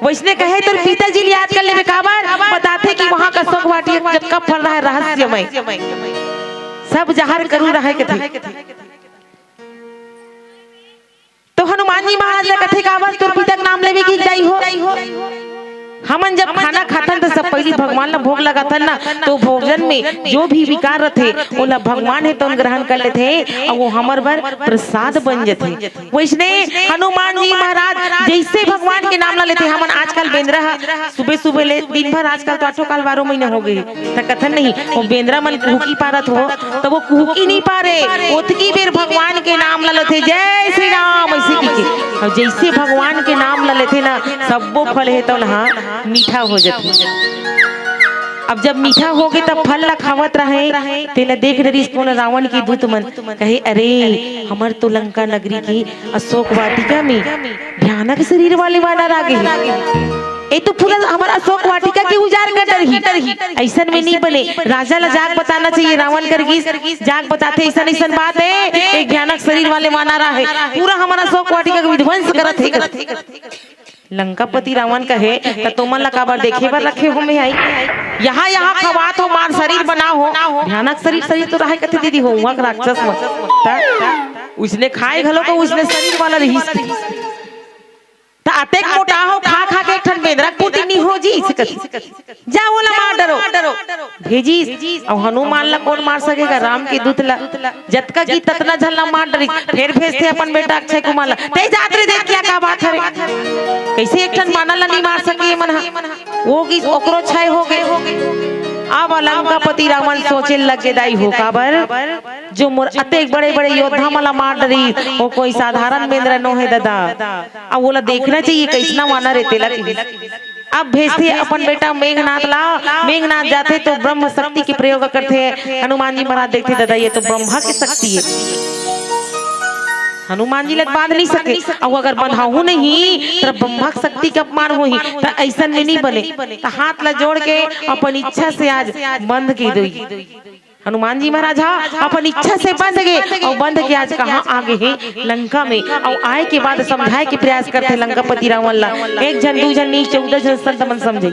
A: वैसने कहे तो पिताजी ले याद कर लेबे काबर बताते कि वहां का शोक वाटिका जब कब फल रहा है रहस्यमय, सब जहर करू रहे के थे। तो हनुमान जी महाराज ने कथे काबर तोर पिता के नाम लेबे की जाई हो। हमन जब खाना खाथन तो सब पहली भगवान ला भोग लगाथन ना, तो भोजन में जो भी विकार रथे ओला भगवान है तो ग्रहण कर लेते और वो हमर बर प्रसाद बन जथे। वैसने हनुमान जी महाराज जैसे भगवान के नाम ला लेते। हमन आजकल बेंद्रा सुबह सुबह ले दिन भर आजकल तो 8 काल 12 महीना हो गए तो कथन नहीं वो बेंद्रा मन कुहकी पारत हो तो वो कुहकी नहीं पारे, ओतकी बेर भगवान के नाम ला लेते जय श्री राम ऐसे की और जैसे भगवान के नाम ला लेते ना सबो फल है तो मीठा हो जाते। अब जब मीठा हो गए तब फल ला खावत रहे तेला देख रही कौन रावण की दूत मन कहे अरे हमर तो लंका नगरी की अशोक वाटिका में भयानक शरीर वाले वानर आ गए। ये तो पूरा हमारा अशोक वाटिका के उजाड़ कर डरही ऐसा में नहीं बने। राजा ला जाग बताना चाहिए, रावण कर जाग बताते ऐसा बात है एक भयानक शरीर वाले वानर है पूरा हमारा अशोक वाटिका का विध्वंस करत है। लंकापति रावण कहे तो तुमन ला काबर देखे बर रखे हो मैं आई यहाँ यहाँ खवात हो मार शरीर बना हो भयानक शरीर शरीर तो रहे कथे दीदी हो वहाँ राक्षस मत उसने खाए घलो को उसने शरीर वाला रही अतेक मोटा हो खा खा के एक ठन बेदरा कुटी नहीं हो जी इसे कथी जा बोला मार डरो भेजी और हनुमान ला कौन मार सकेगा राम के दूत ला जतका की ततना झलना मार डरी फिर भेजते अपन बेटा अक्षय कुमार ला ते जात रे देख क्या बात है कैसे एक ठन मानल ला नहीं मार सके मन वो की ओकरो छाय हो गए अब लंकापति रावण सोचे लगे दाई हो काबर जो मोर अतेक बड़े बड़े योद्धा मला मार डरी वो कोई साधारण मेंद्र नो है दादा अब बोला देखना चाहिए कैसना माना रहते लगे अब भेजते अपन बेटा मेघनाथ ला मेघनाथ जाते तो ब्रह्म शक्ति के प्रयोग करते हनुमान जी महाराज देखते दादा ये तो ब्रह्मा की शक्ति है हनुमान जी लग बांध नहीं सके और अगर बंधाऊ नहीं तो ब्रह्मा शक्ति का अपमान हो ही तो ऐसा में नहीं बने तो हाथ ला जोड़ के अपन इच्छा से आज बंद की दो हनुमान जी महाराज अपन इच्छा से बंध गए और बंध के आज कहाँ आगे है लंका में और आए के बाद समझाए के प्रयास करते लंकापति रावण ला एक जन दो जन नहीं 14 जन संत मन समझे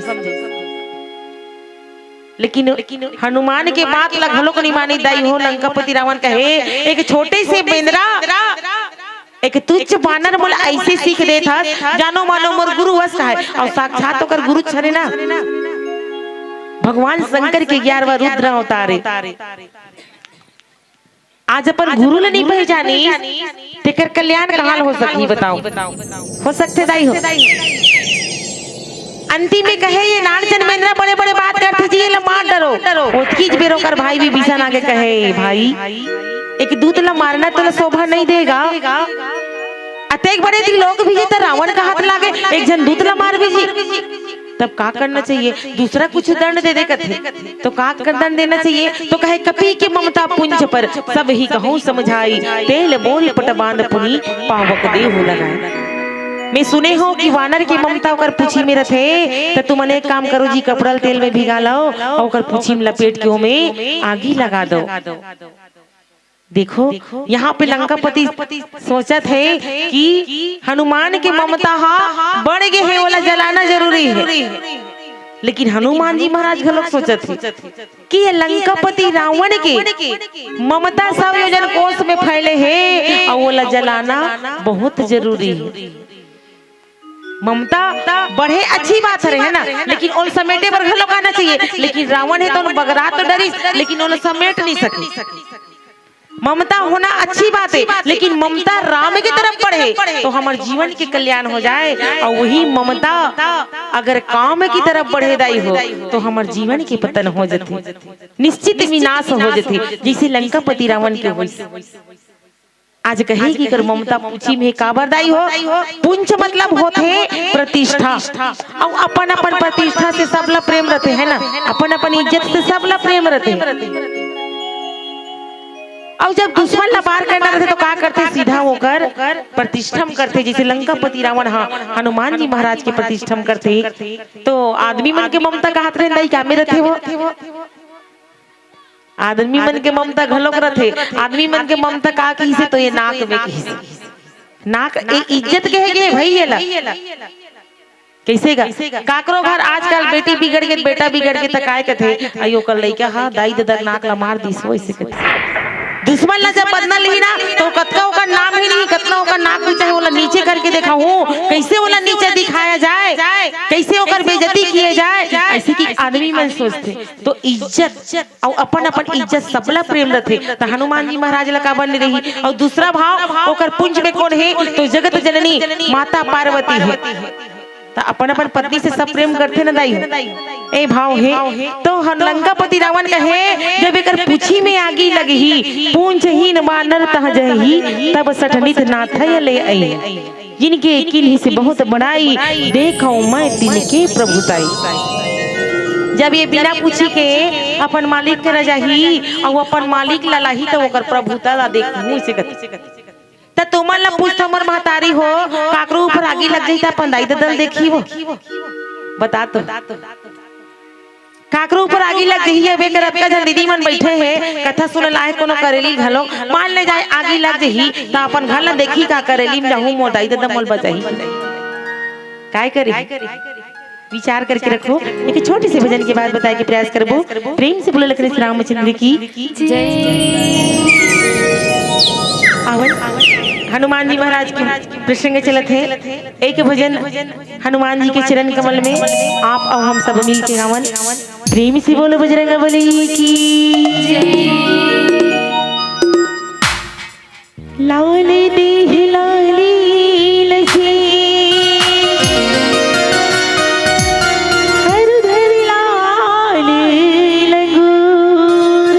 A: लेकिन हनुमान के बात ला घलो को नहीं मानी दाई हो लंकापति रावण कहे एक छोटे से बेंद्रा एक तुच्छ बानर बोला ऐसे सीख दे था जानो मानो मोर गुरु वश है और साक्षात होकर गुरु छरे ना भगवान शंकर के 11वां रुद्र अवतारे आज अपन गुरु ला नहीं पहचानी तेकर कल्याण कहां हो सकी बताओ हो सकते दाई हो अंतिम में कहे ये नारचंद मेंद्रा बड़े बड़े बात करते जी ये मार डरो ओतकीज बेरो कर भाई भी भीषण आगे कहे भाई एक दूत ला मारना तो शोभा नहीं देगा अतेक बड़े लोग भी तो रावण का हाथ लागे एक जन दूत ला मार भी जी तब का करना चाहिए दूसरा कुछ दंड दे दे कथे तो का दंड देना चाहिए तो कहे कपि के ममता पुंज पर सब ही कहूं समझाई तेल बोल पट बांध पुनी पावक देहु लगाए मैं सुने हो कि वानर की ममता ओकर पूछी में रथे तो तुम एक काम करो जी कपड़ल तेल में भिगा लो और ओकर पूछी में लपेट के में आगी लगा दो देखो यहाँ पे लंकापति सोचत है कि हनुमान के ममता बढ़ गए है वाला जलाना जरूरी है लेकिन हनुमान जी महाराज गलत सोचत है कि ये लंकापति रावण के ममता 100 योजन कोस में फैले है और वाला जलाना बहुत जरूरी है ममता बढ़े अच्छी बात है ना लेकिन उन समेटे पर घलो आना चाहिए लेकिन रावण है तो बगरा तो डरी लेकिन उन समेट नहीं सके ममता होना अच्छी बात है लेकिन ममता राम की तरफ बढ़े तो हमारे जीवन के कल्याण हो जाए और वही ममता अगर काम की तरफ बढ़े दाई हो तो हमारे जीवन के पतन हो जाते निश्चित विनाश हो जाते जैसे लंकापति रावण के हो आज कहे कि कर ममता पूछी में काबरदाई हो पुंछ मतलब होते प्रतिष्ठा और अपन अपन प्रतिष्ठा से सबला प्रेम रहते है ना अपन अपन इज्जत से सबला प्रेम रहते और जब दुश्मन ला पार करना रहते तो क्या करते सीधा होकर प्रतिष्ठम करते जैसे लंकापति रावण हनुमान जी महाराज के प्रतिष्ठम करते तो आदमी मन के ममता का हाथ रहे क्या में रहते वो आदमी मन के ममता घलोक रथे आदमी मन के ममता का की से तो ये नाक में की से नाक इज्जत के है भाई ये ला कैसे गा काकरो घर आजकल बेटी बिगड़ गई बेटा बिगड़ के तकाए कथे अयो कर लइका हां दाई दादा नाक ला मार दिस वैसे कथे दुश्मन ला जब बदला ली ना तो कतका का नाम ही नहीं कतना का नाक भी चाहे वाला नीचे करके देखा हूँ कैसे वाला नीचे दिखाया जाए कैसे ओकर बेइज्जती किए जाए ऐसे कि आदमी मन सोचते तो इज्जत और अपन अपन इज्जत सबला प्रेम रहते तो हनुमान जी महाराज ला का बन रही और दूसरा भाव ओकर पुंज में कौन है तो जगत जननी माता पार्वती है तो अपन अपन पत्नी से सब प्रेम करते न दाई ए भाव है तो लंकापति रावण कहे जब एकर पूछी में आगी लगी पूंछ ही न मानर तह जही तब सठनित नाथय ले आई जिनके किन्हीं से बहुत बड़ाई देखो मैं तिनके प्रभुताई जब ये बिना पूछी के अपन मालिक के रजाही और अपन मालिक लाही तो ओकर प्रभुता ला देखू से गति त तुमन ला पूछ हमर महतारी हो काकरो ऊपर आगी लग जाई त अपन दाई ददल देखी वो बता तो काकरो ऊपर आगी लग गई है बेकर का जन दीदी मन बैठे है कथा सुन लाए कोनो करेली घलो मान ले जाए आगी लग जही त अपन घर ला देखी का करेली में जाहू मोदाई ददम मोल बजाई काय करे विचार करके रखो। एक छोटे से भजन के बाद बताए के प्रयास करबो। प्रेम से बोलो लखन श्री रामचंद्र की
B: जय।
A: आवन हनुमान जी महाराज के प्रसंग चलत है। एक भजन हनुमान जी के चरण कमल में आप और हम सब मिल के गावन। प्रेम से बोलो बजरंग बली की लाली देह लाली लगे हरधर लाल लंगूर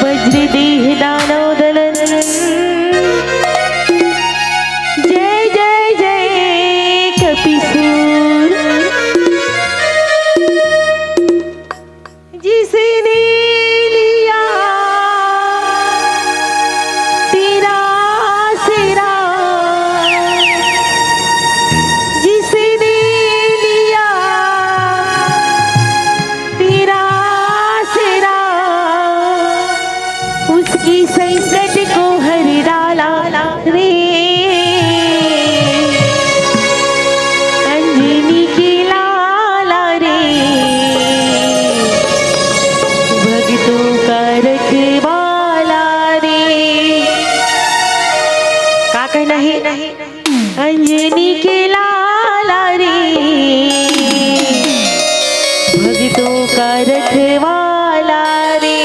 A: वज्र देह दानव दलन जय जय जय कपिसूर जिसने लिया तेरा सिरा जिसने लिया तेरा सिरा उसकी संकट को हर डाला रे अंजनी की लाला रे भक्तों का रखवाला रे। का कहना है अंजनी के लाला रे भक्तों का रखवाला रे।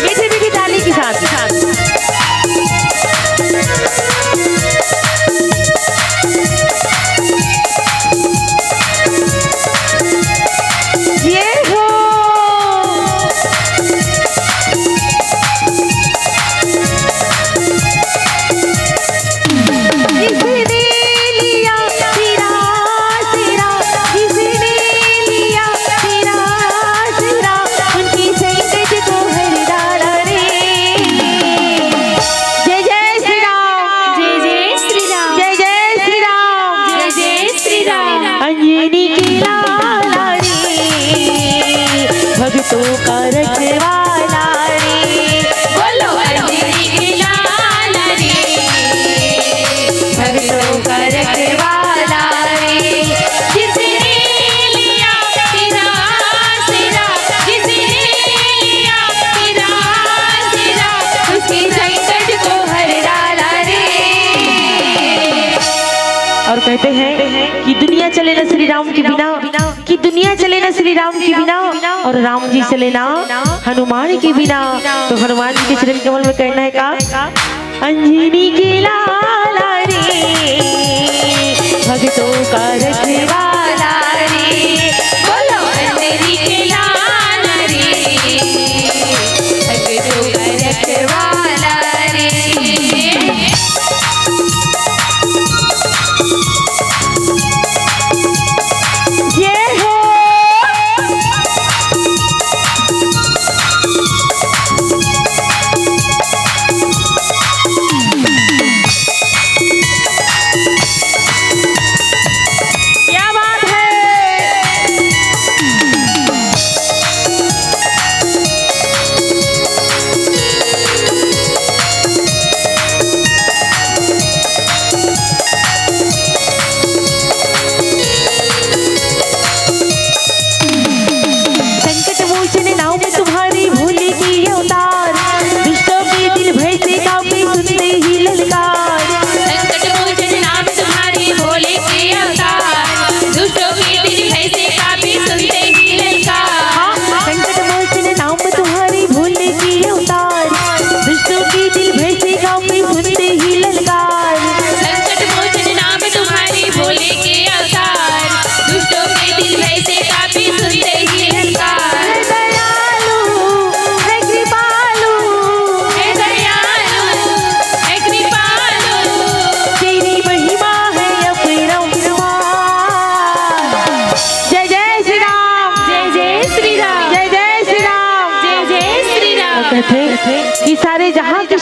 A: मीठी मीठी ताली के साथ ये हो जिसने लिया तेरा सिरा जिसने लिया तेरा सिरा उनकी संकट को हर डाला रे। जय जय श्री राम
B: जय जय श्री राम
A: जय जय श्री राम
B: जय जय श्री राम।
A: अंजनी की लाला रे भक्तों का रखवाला रे।
B: बोलो अंजनी की लाला रे भक्तों का रखवाला रे। जिसने लिया तेरा सिरा जिसने लिया तेरा सिरा उसकी संकट को हर डाला रे।
A: और कहते हैं कि दुनिया चले ना श्री राम के बिना कि दुनिया चले ना श्री राम के बिना और राम जी चले ना हनुमान के बिना। तो हनुमान जी के चरण कमल में कहना है का अंजनी के लाला रे भक्तों का रखवाला
B: रे। बोलो अंजनी के लाला रे भक्तों का रखवाला रे।
A: जय हो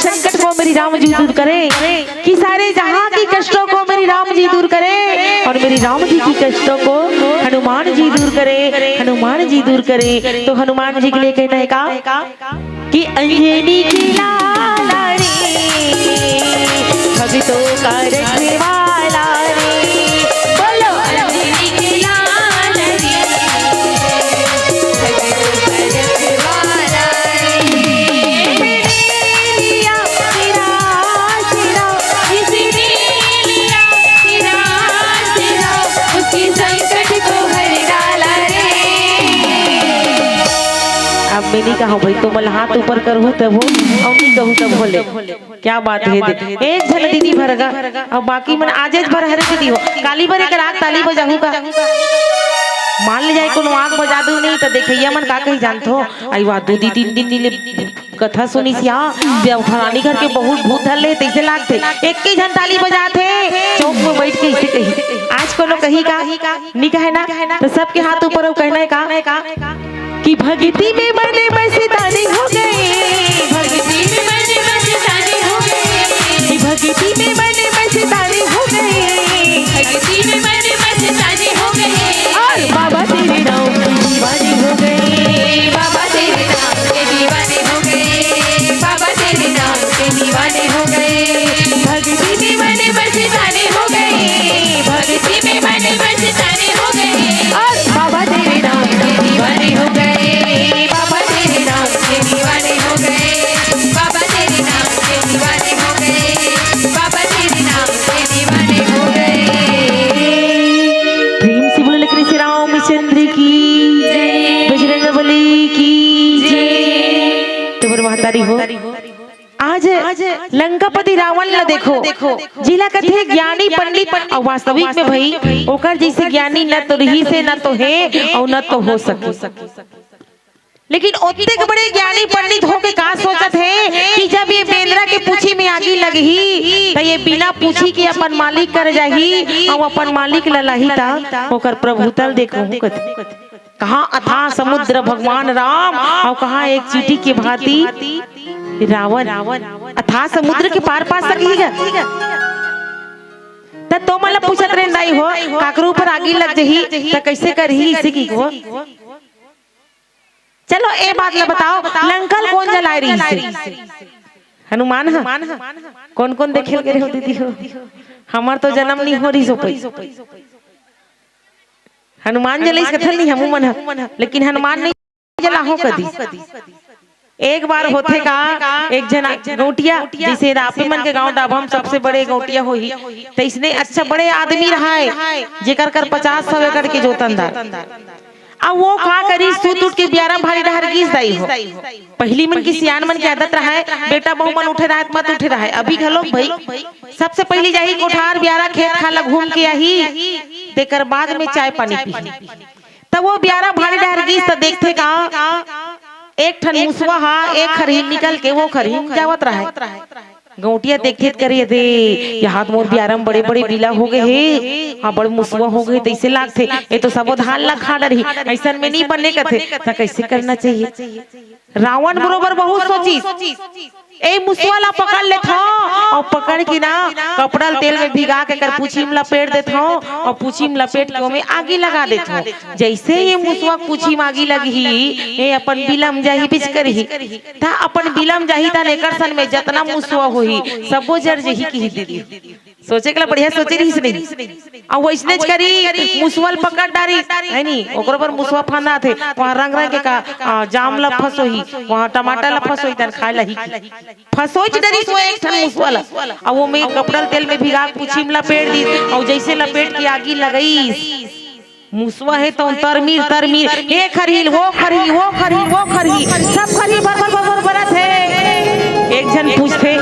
A: संकट को मेरी राम जी दूर करे, कि सारे जहां की कष्टों को मेरी राम जी दूर करे, और मेरी राम जी की कष्टों को हनुमान जी दूर करे, हनुमान जी दूर करे। तो हनुमान जी के लिए कहना है का कि अंजनी की लाला रे भक्तों का रखने वाला रे, बोलो
B: अंजनी के लाल रे भक्तों का रखवाला रे।
A: लिया तेरा तेरा
B: किसने लिया तेरा तेरा उसकी संकट को हर डाला रे।
A: अब मैं नहीं कहा भाई तुम हाथ ऊपर करो तब हो और नहीं कहूँ तब बोले, क्या बात है दे एक झन दीदी भरगा और बाकी मन आज भर हरे दीदी हो काली भर एक रात ताली बजाहू का मान ले जाए कोनो आग बजा दू नहीं तो देखैया मन का कही जानतो आई वाह दो दी तीन दिन ले कथा सुनी सिया जब फलानी घर के बहुत भूत धर ले तैसे लागते एक ही झन ताली बजाते चौक में बैठ के इसे कही आज कोनो कही का नहीं कहे ना तो सबके हाथ ऊपर कहना है का कि भक्ति में बने मस्तानी हो गए,
B: भक्ति में बने मस्तानी हो गए,
A: भक्ति में बने मस्तानी हो गए,
B: भक्ति में बने मस्तानी हो गए।
A: और बाबा तेरे नाम की दीवानी हो गए,
B: बाबा तेरे नाम के दीवाने हो गए, बाबा तेरे नाम के दीवाने हो गए। भक्ति में बने मस्तानी हो गए, भक्ति में बने मस्तानी हो गए,
A: और बाबा तेरे नाम
B: के दीवाने हो गए, बाबा तेरे नाम के दीवाने हो गए, बाबा तेरे नाम के दीवाने हो गए, बाबा तेरे नाम के दीवाने हो गए।
A: प्रेम से बोले लखन श्री रामचंद्र की
B: जय,
A: बजरंगबली की
B: जय।
A: तुम्हारी महतारी हो आज लंकापति रावण ला देखो जिला कथे ज्ञानी पंडित और वास्तविक में भाई ओकर जैसे ज्ञानी न तो रही से न तो है और न तो हो सके, लेकिन ओते के बड़े ज्ञानी पंडित होके का सोचत है कि जब ये बेंद्रा के पूछी में आगी लगही तो ये बिना पूछी के अपन मालिक कर जाही और अपन मालिक ललाही ता ओकर प्रभुतल देखो कहाँ अथाह समुद्र भगवान राम और कहाँ एक चींटी के भांति रावण अथाह समुद्र के पार पा सकेगा। तब तो मतलब पूछत रहे दाई हो काकरू पर आगी लग जही तो कैसे करही इसी की को चलो ए बात ला बताओ लंकल कौन जलाए रही हनुमान कौन कौन देखे गए हो दीदी हो हमार तो जन्म नहीं हो रही सो पई हनुमान जलाई कथल नहीं हमू मन लेकिन हनुमान नहीं जला हो कदी एक बार होते का एक जना गौटिया जैसे आपे मन के गांव दाब हम सबसे बड़े गौटिया होही तो इसने अच्छा बड़े आदमी रहा है जेकर कर 50-100 एकड़ के जोतनदार अब वो का करी सूत उठ के ब्यारा भारी डहर गीस दाई हो पहली मन की सियान मन की आदत रहा है बेटा बहु मन उठे रहा मत उठे रहा है अभी घलो भाई सबसे पहली जाही कोठार ब्यारा खेत खाला घूम के आई तेकर बाद में चाय पानी पी तब वो ब्यारा भारी डहर गीस तो देखते का एक ठन मुसवा हा एक खरही निकल के वो खरही जावत रहा गौटिया देख करिए थे यहाँ मोर ब्यारम बड़े बड़े बिला हो गए हे हाँ बड़े मुसवा हो गए तो ऐसे लाग थे ये तो सब धान ला खा रही ऐसा में नहीं बनने का थे तो कैसे करना चाहिए रावण बरोबर बहुत सोची ए मुसवा ला पकड़ ले था और पकड़ के ना कपड़ा तेल में भिगा के कर पूछी में लपेट देता हूँ और पूछी में लपेट के में आगी लगा देता हूँ जैसे ये मुसवा पूछी में आगी लगी ये अपन बिलम जाही बिच करही था अपन बिलम जाही था लेकर सन में जितना मुसवा होही सबो जर जही की दीदी सोचे के बढ़िया सोचे रही नहीं और वैसने करी मुसवल पकड़ डारी है नहीं ओकरो पर मुसवा फांदा थे वहाँ रंग रंग के का जाम ला फसोही वहाँ टमाटर ला फसोही तन खाए लही फसोच डरी सो एक ठन मुसवा ला और वो में कपड़ा तेल में भिगा पूछी में लपेट दी और जैसे लपेट की आगी लगई मुसवा है तो तरमीर ये खरील वो खरी वो खरी वो खरी सब खरी भर बरत है एक जन पूछते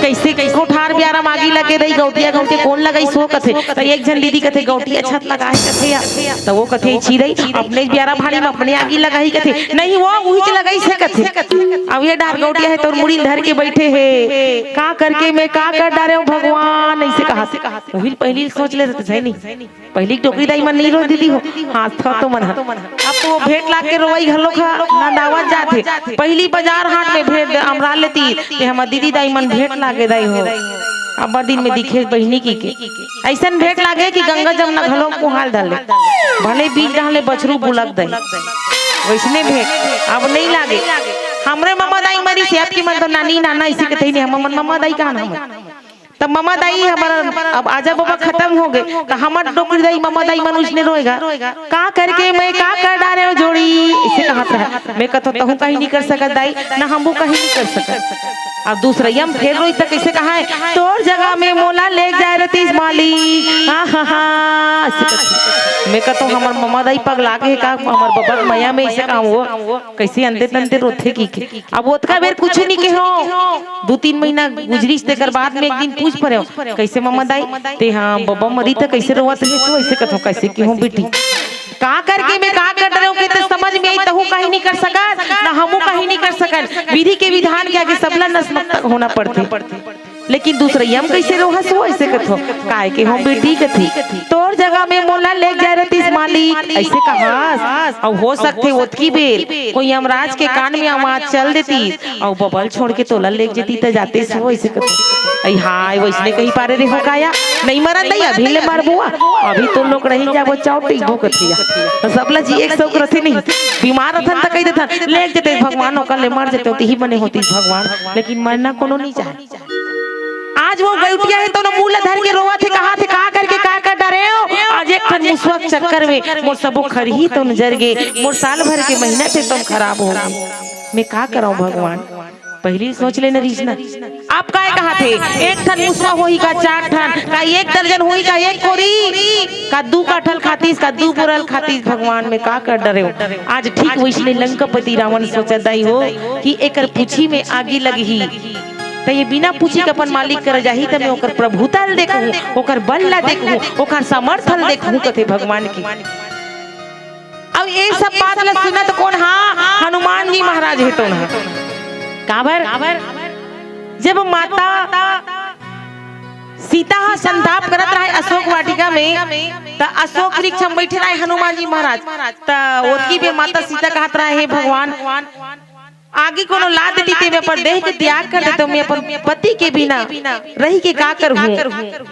A: कैसे कोठार ब्यारा मागी लगे रही गौटिया गौटे कौन लगाई सो कथे तो एक जन दीदी कथे गौटिया छत लगाए कथे या तो वो कथे छी रही अपने ब्यारा भाड़ी में अपने आगी लगाई कथे नहीं वो वही लगाई से कथे अब ये डार गौटिया है तो मुड़ी धर के बैठे है का करके मैं का कर डारे हूँ भगवान ऐसे कहा से पहली सोच ले सही नहीं पहली टोकरी दाई मन नहीं रो दीदी हो हाथ था तो मन अब तो वो भेंट ला के रोई घर लोग ना दावत जाते पहली बाजार हाट में भेंट अमरा लेती कि हमार दीदी दाई मन भेंट लागे दाई हो अब दिन में दिखे बहनी की के ऐसा भेंट लागे कि गंगा जमुना घलो को हाल डाले भले बीच डाले बछरू बुलक दे वैसने भेंट अब नहीं लागे हमरे मम्मा दाई मरी से आपकी मन तो नानी नाना इसी के थे नहीं हम मम्मा दाई कहाँ नाम तब मम्मा दाई हमारा अब आजा बाबा खत्म हो गए तो हमार डोकरी दाई मम्मा दाई मनुष्य ने रोएगा का करके मैं का कर डाले हो जोड़ी इसे कहा था मैं कहता हूँ कहीं नहीं कर सकत दाई ना हम वो कहीं नहीं कर सकत अब दूसरा यम फिर रोई तक कैसे कहा है तोर जगह में मोला ले जाए रतीस मालिक मैं कहता हूँ हमार मम्मा दाई पग लागे का हमार बाबा मैया में ऐसे काम वो कैसे अंधे तंते रोथे की अब ओतका बेर कुछ नहीं के हो 2-3 महीना गुजरी तेकर बाद में एक दिन पूछ पड़े कैसे मम्मा दाई ते हाँ बाबा मरी तो कैसे रोवत है तो ऐसे कहता कैसे की हूँ बेटी का करके मैं का कर रहे हो के तो समझ में आई तहु कहीं नहीं कर सकत ना हमू कहीं नहीं कर सकत विधि के विधान के आगे सबला नतमस्तक होना पड़ते लेकिन दूसरा यम कैसे रोहा सो ऐसे कथो काय के हो बेटी कथी तोर जगह में मोला ले जा रतीस मालिक ऐसे कहा और हो सकते ओतकी बेर कोई यमराज के कान में आवाज चल देती और बबल छोड़ के तोला ले जेती त जाते सो ऐसे कथो आई हाय वैसने कहीं पारे रे हो काया नहीं मरा नहीं अभी ले मार बुआ अभी तो लोग रही जा वो चौटी भो कथिया तो सबला जी 100 रथे नहीं बीमार रहन त कह देथन ले जेते भगवान ओका ले मार जेते ही बने होती भगवान लेकिन मरना कोनो नहीं चाहे आज वो गौटिया है तो ना मूला धर के रोवा थे कहा थे का करके का कर डरे हो आज एक खन मुसवक चक्कर में मोर सबो खरही तो नजर गए मोर साल भर के महीना से तुम खराब हो गए मैं का कराऊं भगवान पहली सोच लेना रीजना आप काय कहा थे एक ठन मुसवा होई का 4 ठन का 1 दर्जन होई का 1 कोरी का 2 काठल खातीस का 2 बुरल खातीस भगवान में का कर डरे हो आज ठीक वैसने लंकापति रावण सोचा दाई हो कि एकर पूछी में आगी लगी तो ये बिना पूछी के अपन मालिक कर जाही तो मैं ओकर प्रभुता देखूं ओकर बल ला देखूं ओकर समर्थन देखूं कथे भगवान की अब ये सब बात ला सुनत कौन हां हनुमान जी महाराज है तो ना काबर जब माता सीता संताप करत रहे अशोक वाटिका में त अशोक वृक्ष में बैठे रहे हनुमान जी महाराज त ओतकी बे माता सीता कहत रहे हे भगवान आगे कोनो ला देती ते पर देह के त्याग कर देते मैं अपन पति के बिना रही के का करहूं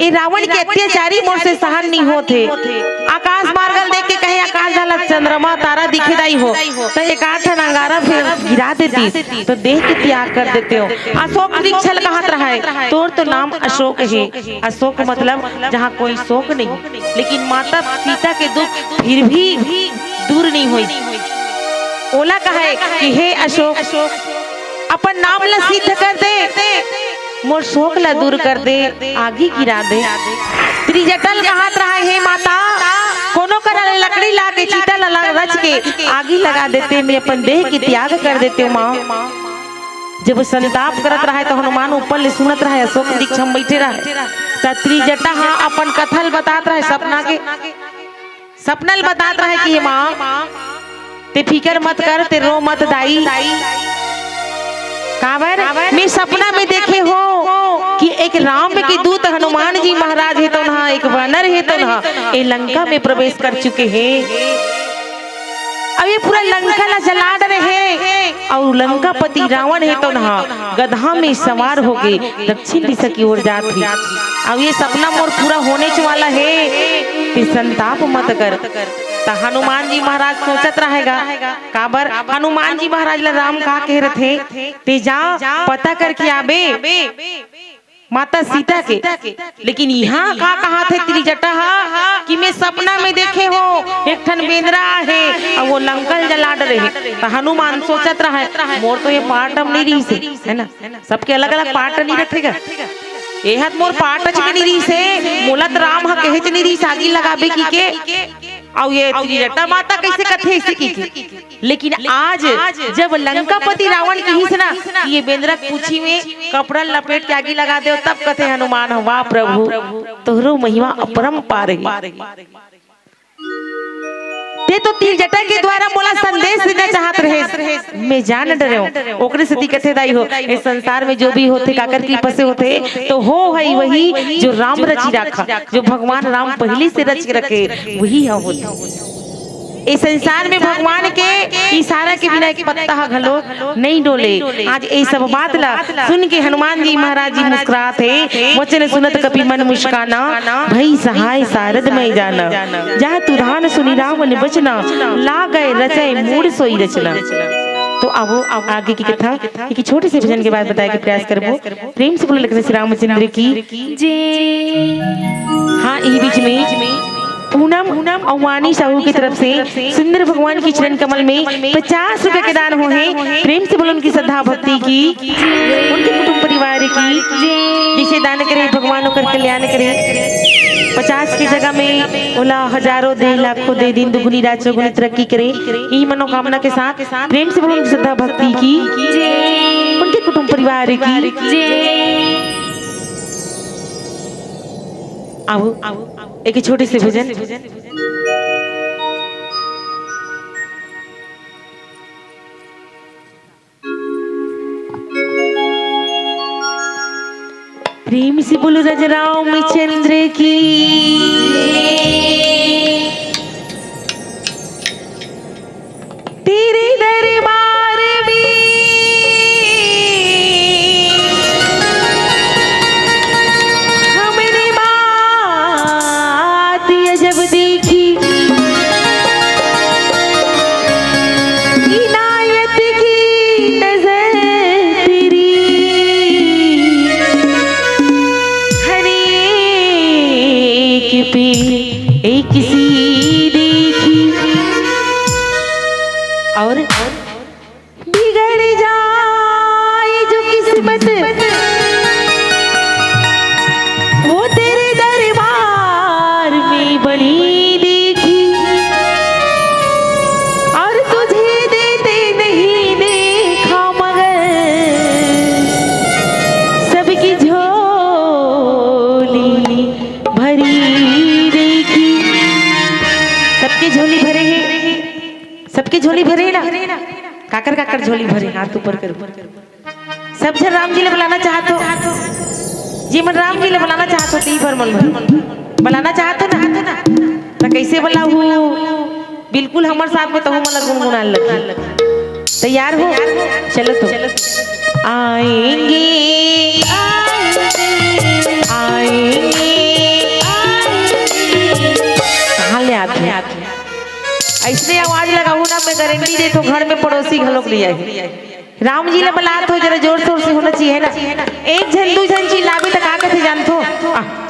A: ए रावण के अत्याचारी मोर से सहन नहीं होते आकाश मार्गल देख के कहे आकाश जाला चंद्रमा तारा दिखे दाई हो तो एक आठ अंगारा फिर गिरा देती तो देह के त्याग कर देते हो अशोक वृक्ष कहत रहा है तोर तो नाम अशोक है अशोक मतलब जहाँ कोई शोक नहीं लेकिन माता सीता के दुख फिर भी दूर नहीं हुई ओला कहे कि हे अशोक अपन नाम ला सिद्ध कर दे मोर शोक ला दूर कर दे आगी गिरा दे त्रिजटल कहत रहा हे माता कोनो करा लकड़ी ला के चीता ला रच के आगी लगा देते मैं अपन देह की त्याग कर देते माँ जब संताप करत रहा तो हनुमान ऊपर ले सुनत रहा अशोक वृक्ष में बैठे रहा त्रिजटा हाँ अपन कथल बतात रहे सपनल बतात रहे कि माँ ते फिकर मत कर ते रो मत दाई काबर मैं सपना में देखे हो कि एक राम के दूत हनुमान जी महाराज है तो ना एक वानर है तो ना ये लंका में प्रवेश कर चुके हैं अब ये पूरा लंका ला जला रहे और लंकापति रावण है तो ना गधा में सवार हो गए दक्षिण दिशा की ओर जाती अब ये सपना मोर पूरा होने वाला है ते संताप मत कर तो हनुमान जी महाराज सोचत रहेगा काबर हनुमान जी महाराज ला राम का कह रहे थे ते जा पता करके आबे माता सीता के लेकिन यहाँ का कहा थे त्रिजटा कि मैं सपना में देखे हो एक ठन बेंदरा है और वो लंकल जला रहे तो हनुमान सोचत रहा मोर तो ये पार्टम नहीं रही से है ना सबके अलग अलग पार्ट नहीं रखेगा एहत मोर पार्ट च नहीं रही से मोलत राम हा कहे च नहीं रही सागी लगाबे की के और ये त्रिजटा माता कैसे कथे ऐसे की। लेकिन आज जब लंकापति रावण की ही ना ये बेंद्रा पूछी में कपड़ा लपेट के आगे लगा दे तब कथे हनुमान वाह प्रभु तोहरो महिमा अपरंपार है। ते तो तीर जटा के द्वारा मोला संदेश देना चाहत रहे मैं जान डरे ओकरे से कथे दाई हो इस संसार में जो भी होते काकर कृपा से होते तो हो है वही जो राम रची रखा जो भगवान राम पहले से रच के रखे वही है होता। इस संसार में भगवान के इशारा के बिना एक पत्ता घलो नहीं डोले। आज ये सब बात ला सुन के हनुमान जी महाराज जी मुस्कुराते वचन सुनत कपि मन मुस्काना भई सहाय सारद में जाना जहाँ तुधान सुनी रावण बचना ला गए रचय मूड सोई रचना। तो अब आगे की कथा एक छोटे से भजन के बाद बताए के प्रयास करबो। प्रेम से बोलो लखन श्री रामचंद्र की जय। हाँ यही बीच में पूनम और वाणी साहू की तरफ से सुंदर भगवान की चरण कमल में 50 रुपए के दान हुए हैं। प्रेम से बोलो उनकी श्रद्धा भक्ति की उनके कुटुंब परिवार की जिसे दान करे भगवान कर कल्याण करे। 50 की जगह में बोला हजारों दे लाखों दे दिन दुगुनी रात चौगुनी तरक्की करे यही मनोकामना के साथ प्रेम से बोलो उनकी श्रद्धा भक्ति की उनके कुटुंब परिवार की। आओ एक छोटे से भजन। प्रेम से बोलो राम चंद्र की तेरे दरबार में हमने बात जब देखी इनायत की नजर तेरी पे एक सी देखी और बिगड़ जाए जो किस्मत वो तेरे दरबार में बड़ी देखी और तुझे देते नहीं देखा मगर सबकी झोली भरी झोली भरे हैं सबकी झोली भरे ना काकर काकर झोली भरे हाथ ऊपर कर सब जन राम जी ले बुलाना चाहतो जी मन राम जी ले बुलाना चाहतो ती भर मन बुलाना चाहतो ना तो कैसे बुलाऊं बिल्कुल हमारे साथ में तो हम अलग गुनगुनाने लगे। तैयार हो चलो तो आएंगे आएंगे ले आते ऐसे आवाज लगाऊ ना मैं गारंटी दे तो घर में पड़ोसी घलोक लिया है। राम जी ने बुलात हो जरा जोर शोर से होना चाहिए ना एक जन दू जन चिल्लाबे तक का कथे जानथो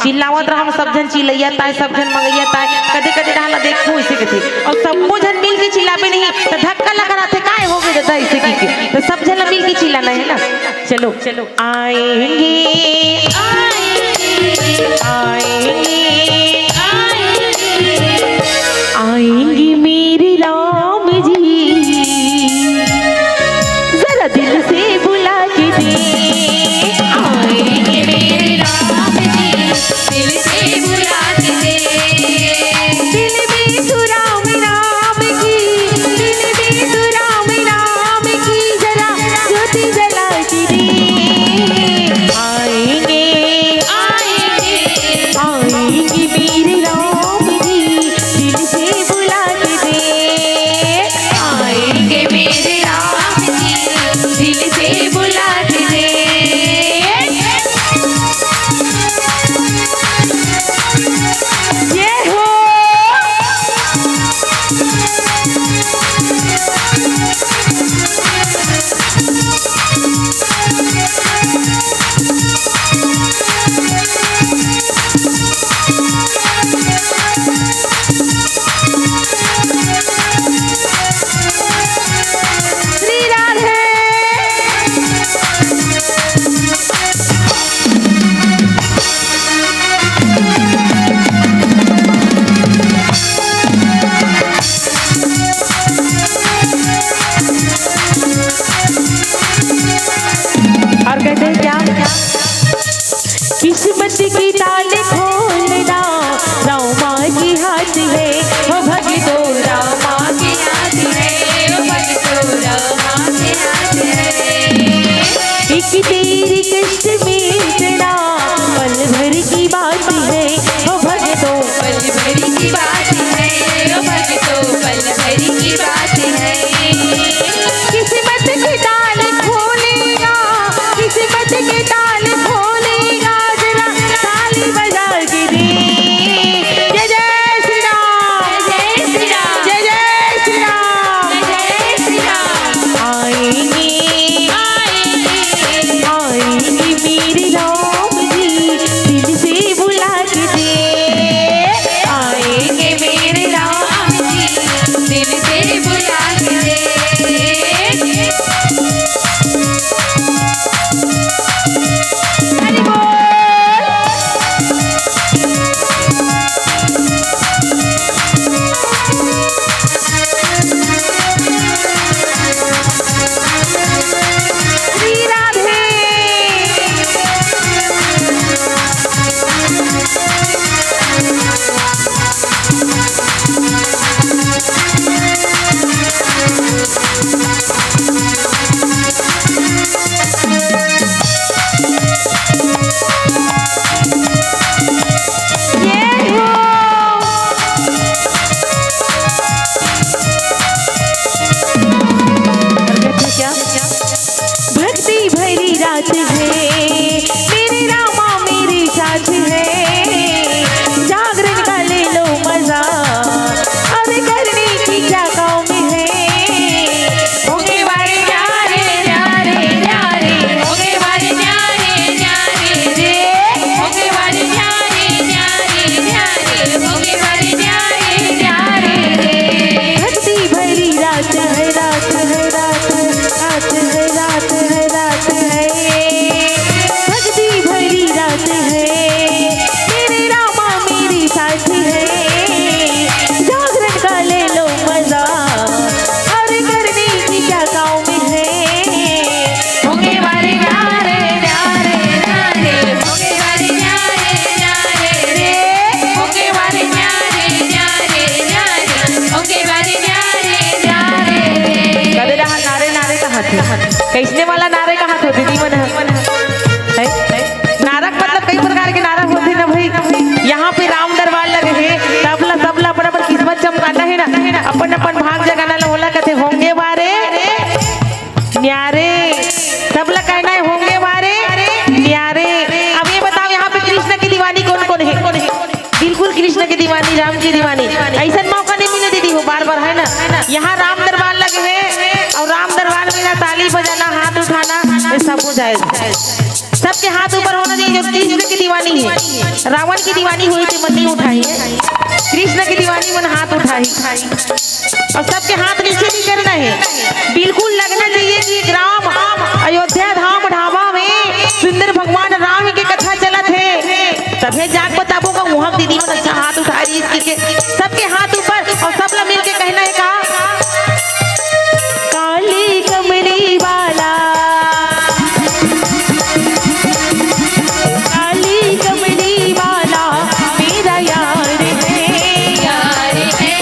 A: चिल्लावत रहा हम सब जन चिल्लैया ताय सब जन मंगैया ताय कदे कदे डाला देखो ऐसे कथे और सबो जन मिल के चिल्लाबे नहीं तो धक्का लगा रहा थे काय हो गए दादा ऐसे की तो सब जन मिल के चिल्लाना है ना। चलो चलो आएंगे आएंगे आएंगे मेरे राम जी जरा दिल से बुला के दे
B: आएंगे मेरे राम जी दिल से बुला के दे
A: दिल में सुराम राम की दिल में सुराम राम की जरा ज्योति जला के दे आएंगे आएंगे आएंगे लगत है होंगे वारे न्यारे, सब लोग कहना है होंगे वारे न्यारे। अब ये बताओ यहाँ पे कृष्ण की दीवानी कौन कौन है? बिल्कुल कृष्ण की दीवानी, राम की दीवानी। ऐसा मौका नहीं मिले दीदी हो बार बार, है ना। यहाँ राम दरबार लगे है और राम दरबार में ना ताली बजाना, हाथ उठाना, ये सब हो जाए। सबके हाथ ऊपर होना चाहिए। जो कृष्ण की दीवानी है, रावण की दीवानी हुई थी मन नहीं उठाई है, कृष्ण की दीवानी मन हाथ उठाई। और सबके हाथ नीचे नहीं करना है, बिल्कुल लगना चाहिए कि ग्राम अयोध्या धाम ढाबा में सुंदर भगवान राम की कथा चलत है। तभी जाग बताबो का वहाँ दीदी मन अच्छा हाथ उठा रही है, सबके हाथ ऊपर और सब लोग मिलके कहना है कहा काली कमली वाला, काली कमली वाला मेरा यार है,
B: यार है,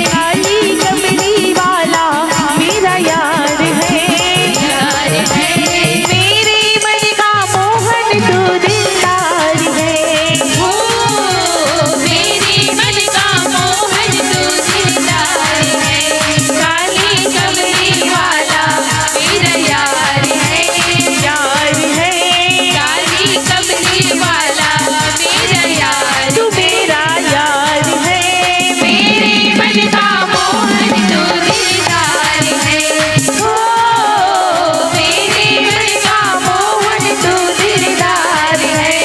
A: काली कमली वाला मेरा यार है,
B: यार है,
A: मेरे मन का मोहन तू दिलदार है।
B: हो मेरे मन का मोहन तू दिलदार है, काली कमली वाला मेरा यार है,
A: यार है
B: काली कमली वाला मेरा यार
A: तू मेरा यार है,
B: मेरे मन का मोहन तू दिलदार है, हो मेरे मन का मोहन तू दिलदार है,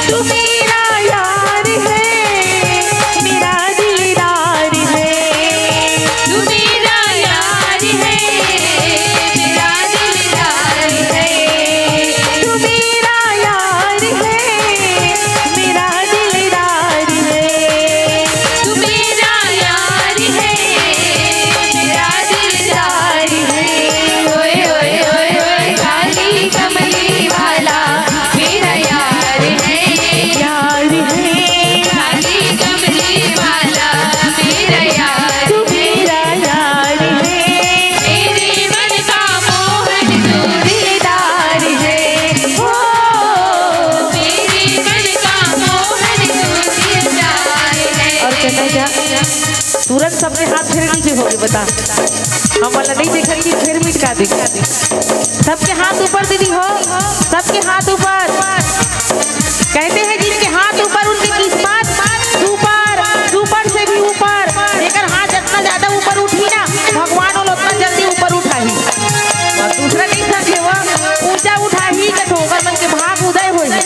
A: तू मेरा यार है, मेरा दिलदार है,
B: तू मेरा यार है, मेरा दिलदार है,
A: तू मेरा यार है, मेरा दिलदार है,
B: तू मेरा यार है, मेरा दिलदार है, ओए ओए ओए ओए काली कमली वाला मेरा यार है,
A: यार है
B: काली कमली वाला मेरा यार
A: तू
B: है,
A: मेरा यार है,
B: मेरे मन का मोहन तू दिलदार है, हो मेरे मन का मोहन तू दिलदार है।
A: और कहना क्या तुरंत सबके हाथ फिर नीचे हो गए, बता हम वाला नहीं देखा कि फिर मिटका दे। सबके हाथ ऊपर दीदी हो, सबके हाथ ऊपर। कहते हैं जिनके हाथ ऊपर उनकी किस्मत सुपर, सुपर से भी ऊपर। लेकर हाथ जितना ज्यादा ऊपर उठी ना भगवान वो उतना जल्दी ऊपर उठाई। और दूसरा नहीं समझे वो ऊंचा उठा ही कठो ओकर मन के भाग उदय हो जाए।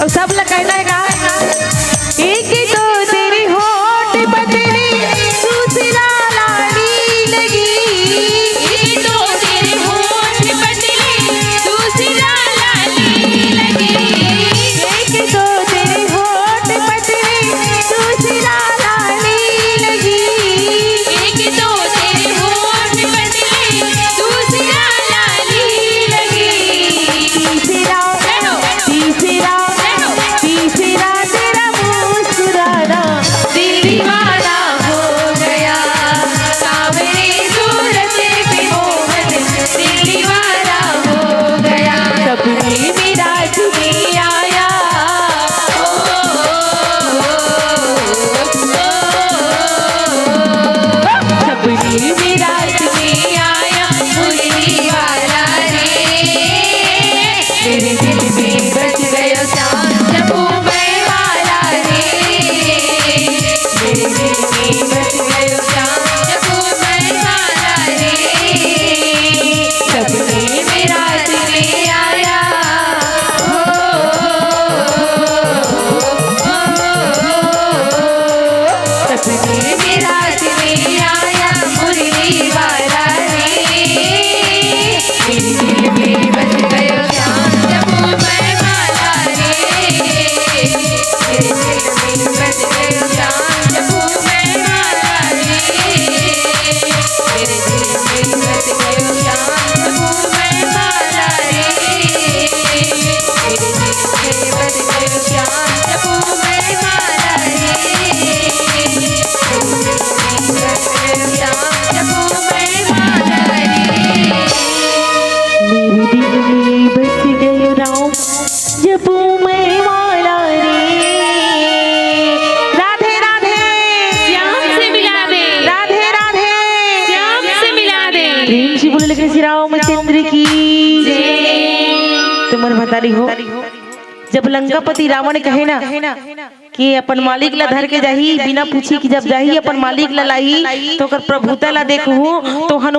A: और सब लोग कहना है कहा एक तो तेरी होठ पतली दूसरा लाली लगी,
B: एक तो तेरे होठ पतले दूसरा लाली लगी,
A: एक तो तेरी होठ पतली दूसरा लाली लगी,
B: एक तो तेरे होठ पतले दूसरा लाली लगी,
A: तीसरा तीसरा तीसरा तेरा मुस्कुराना
B: दिल दीवाना हो गया, सावरे सूरत पे मोहन दिल दीवाना हो गया,
A: सपने में रात में आया, सपने में रात में
B: आया मुरली वाला रे,
A: मेरे दिल में
B: बच गयो चांद जबूबे वाला रे,
A: मेरे दिल में
B: बच गयो चांद जबूबे वाला रे,
A: सपने
B: में रात में आया,
A: सपने
B: में रात में आया मुरली वाला रे,
A: मेरे दिल में
B: बच गयो चांद जबूबे वाला रे, मेरे दिल में बच गयो चांद जबूबे वाला रे, मेरे दिल में बच गयो चांद जबूबे वाला रे, मेरे दिल में बच गयो चांद जबूबे वाला रे, मेरे दिल में बच गयो चांद जबूबे वाला रे।
A: मेरे दिल में बस गयो राम जब मैं वाला रे। राधे राधे
B: श्याम से मिला दे,
A: राधे राधे
B: श्याम
A: जवन महतारी हो, जब लंकापति रावण कहे ना कि अपन मालिक ला धर के जाही बिना पूछी कि जब जाही अपन मालिक ला लाई तो ओकर प्रभुता ला देखू तो हनुमान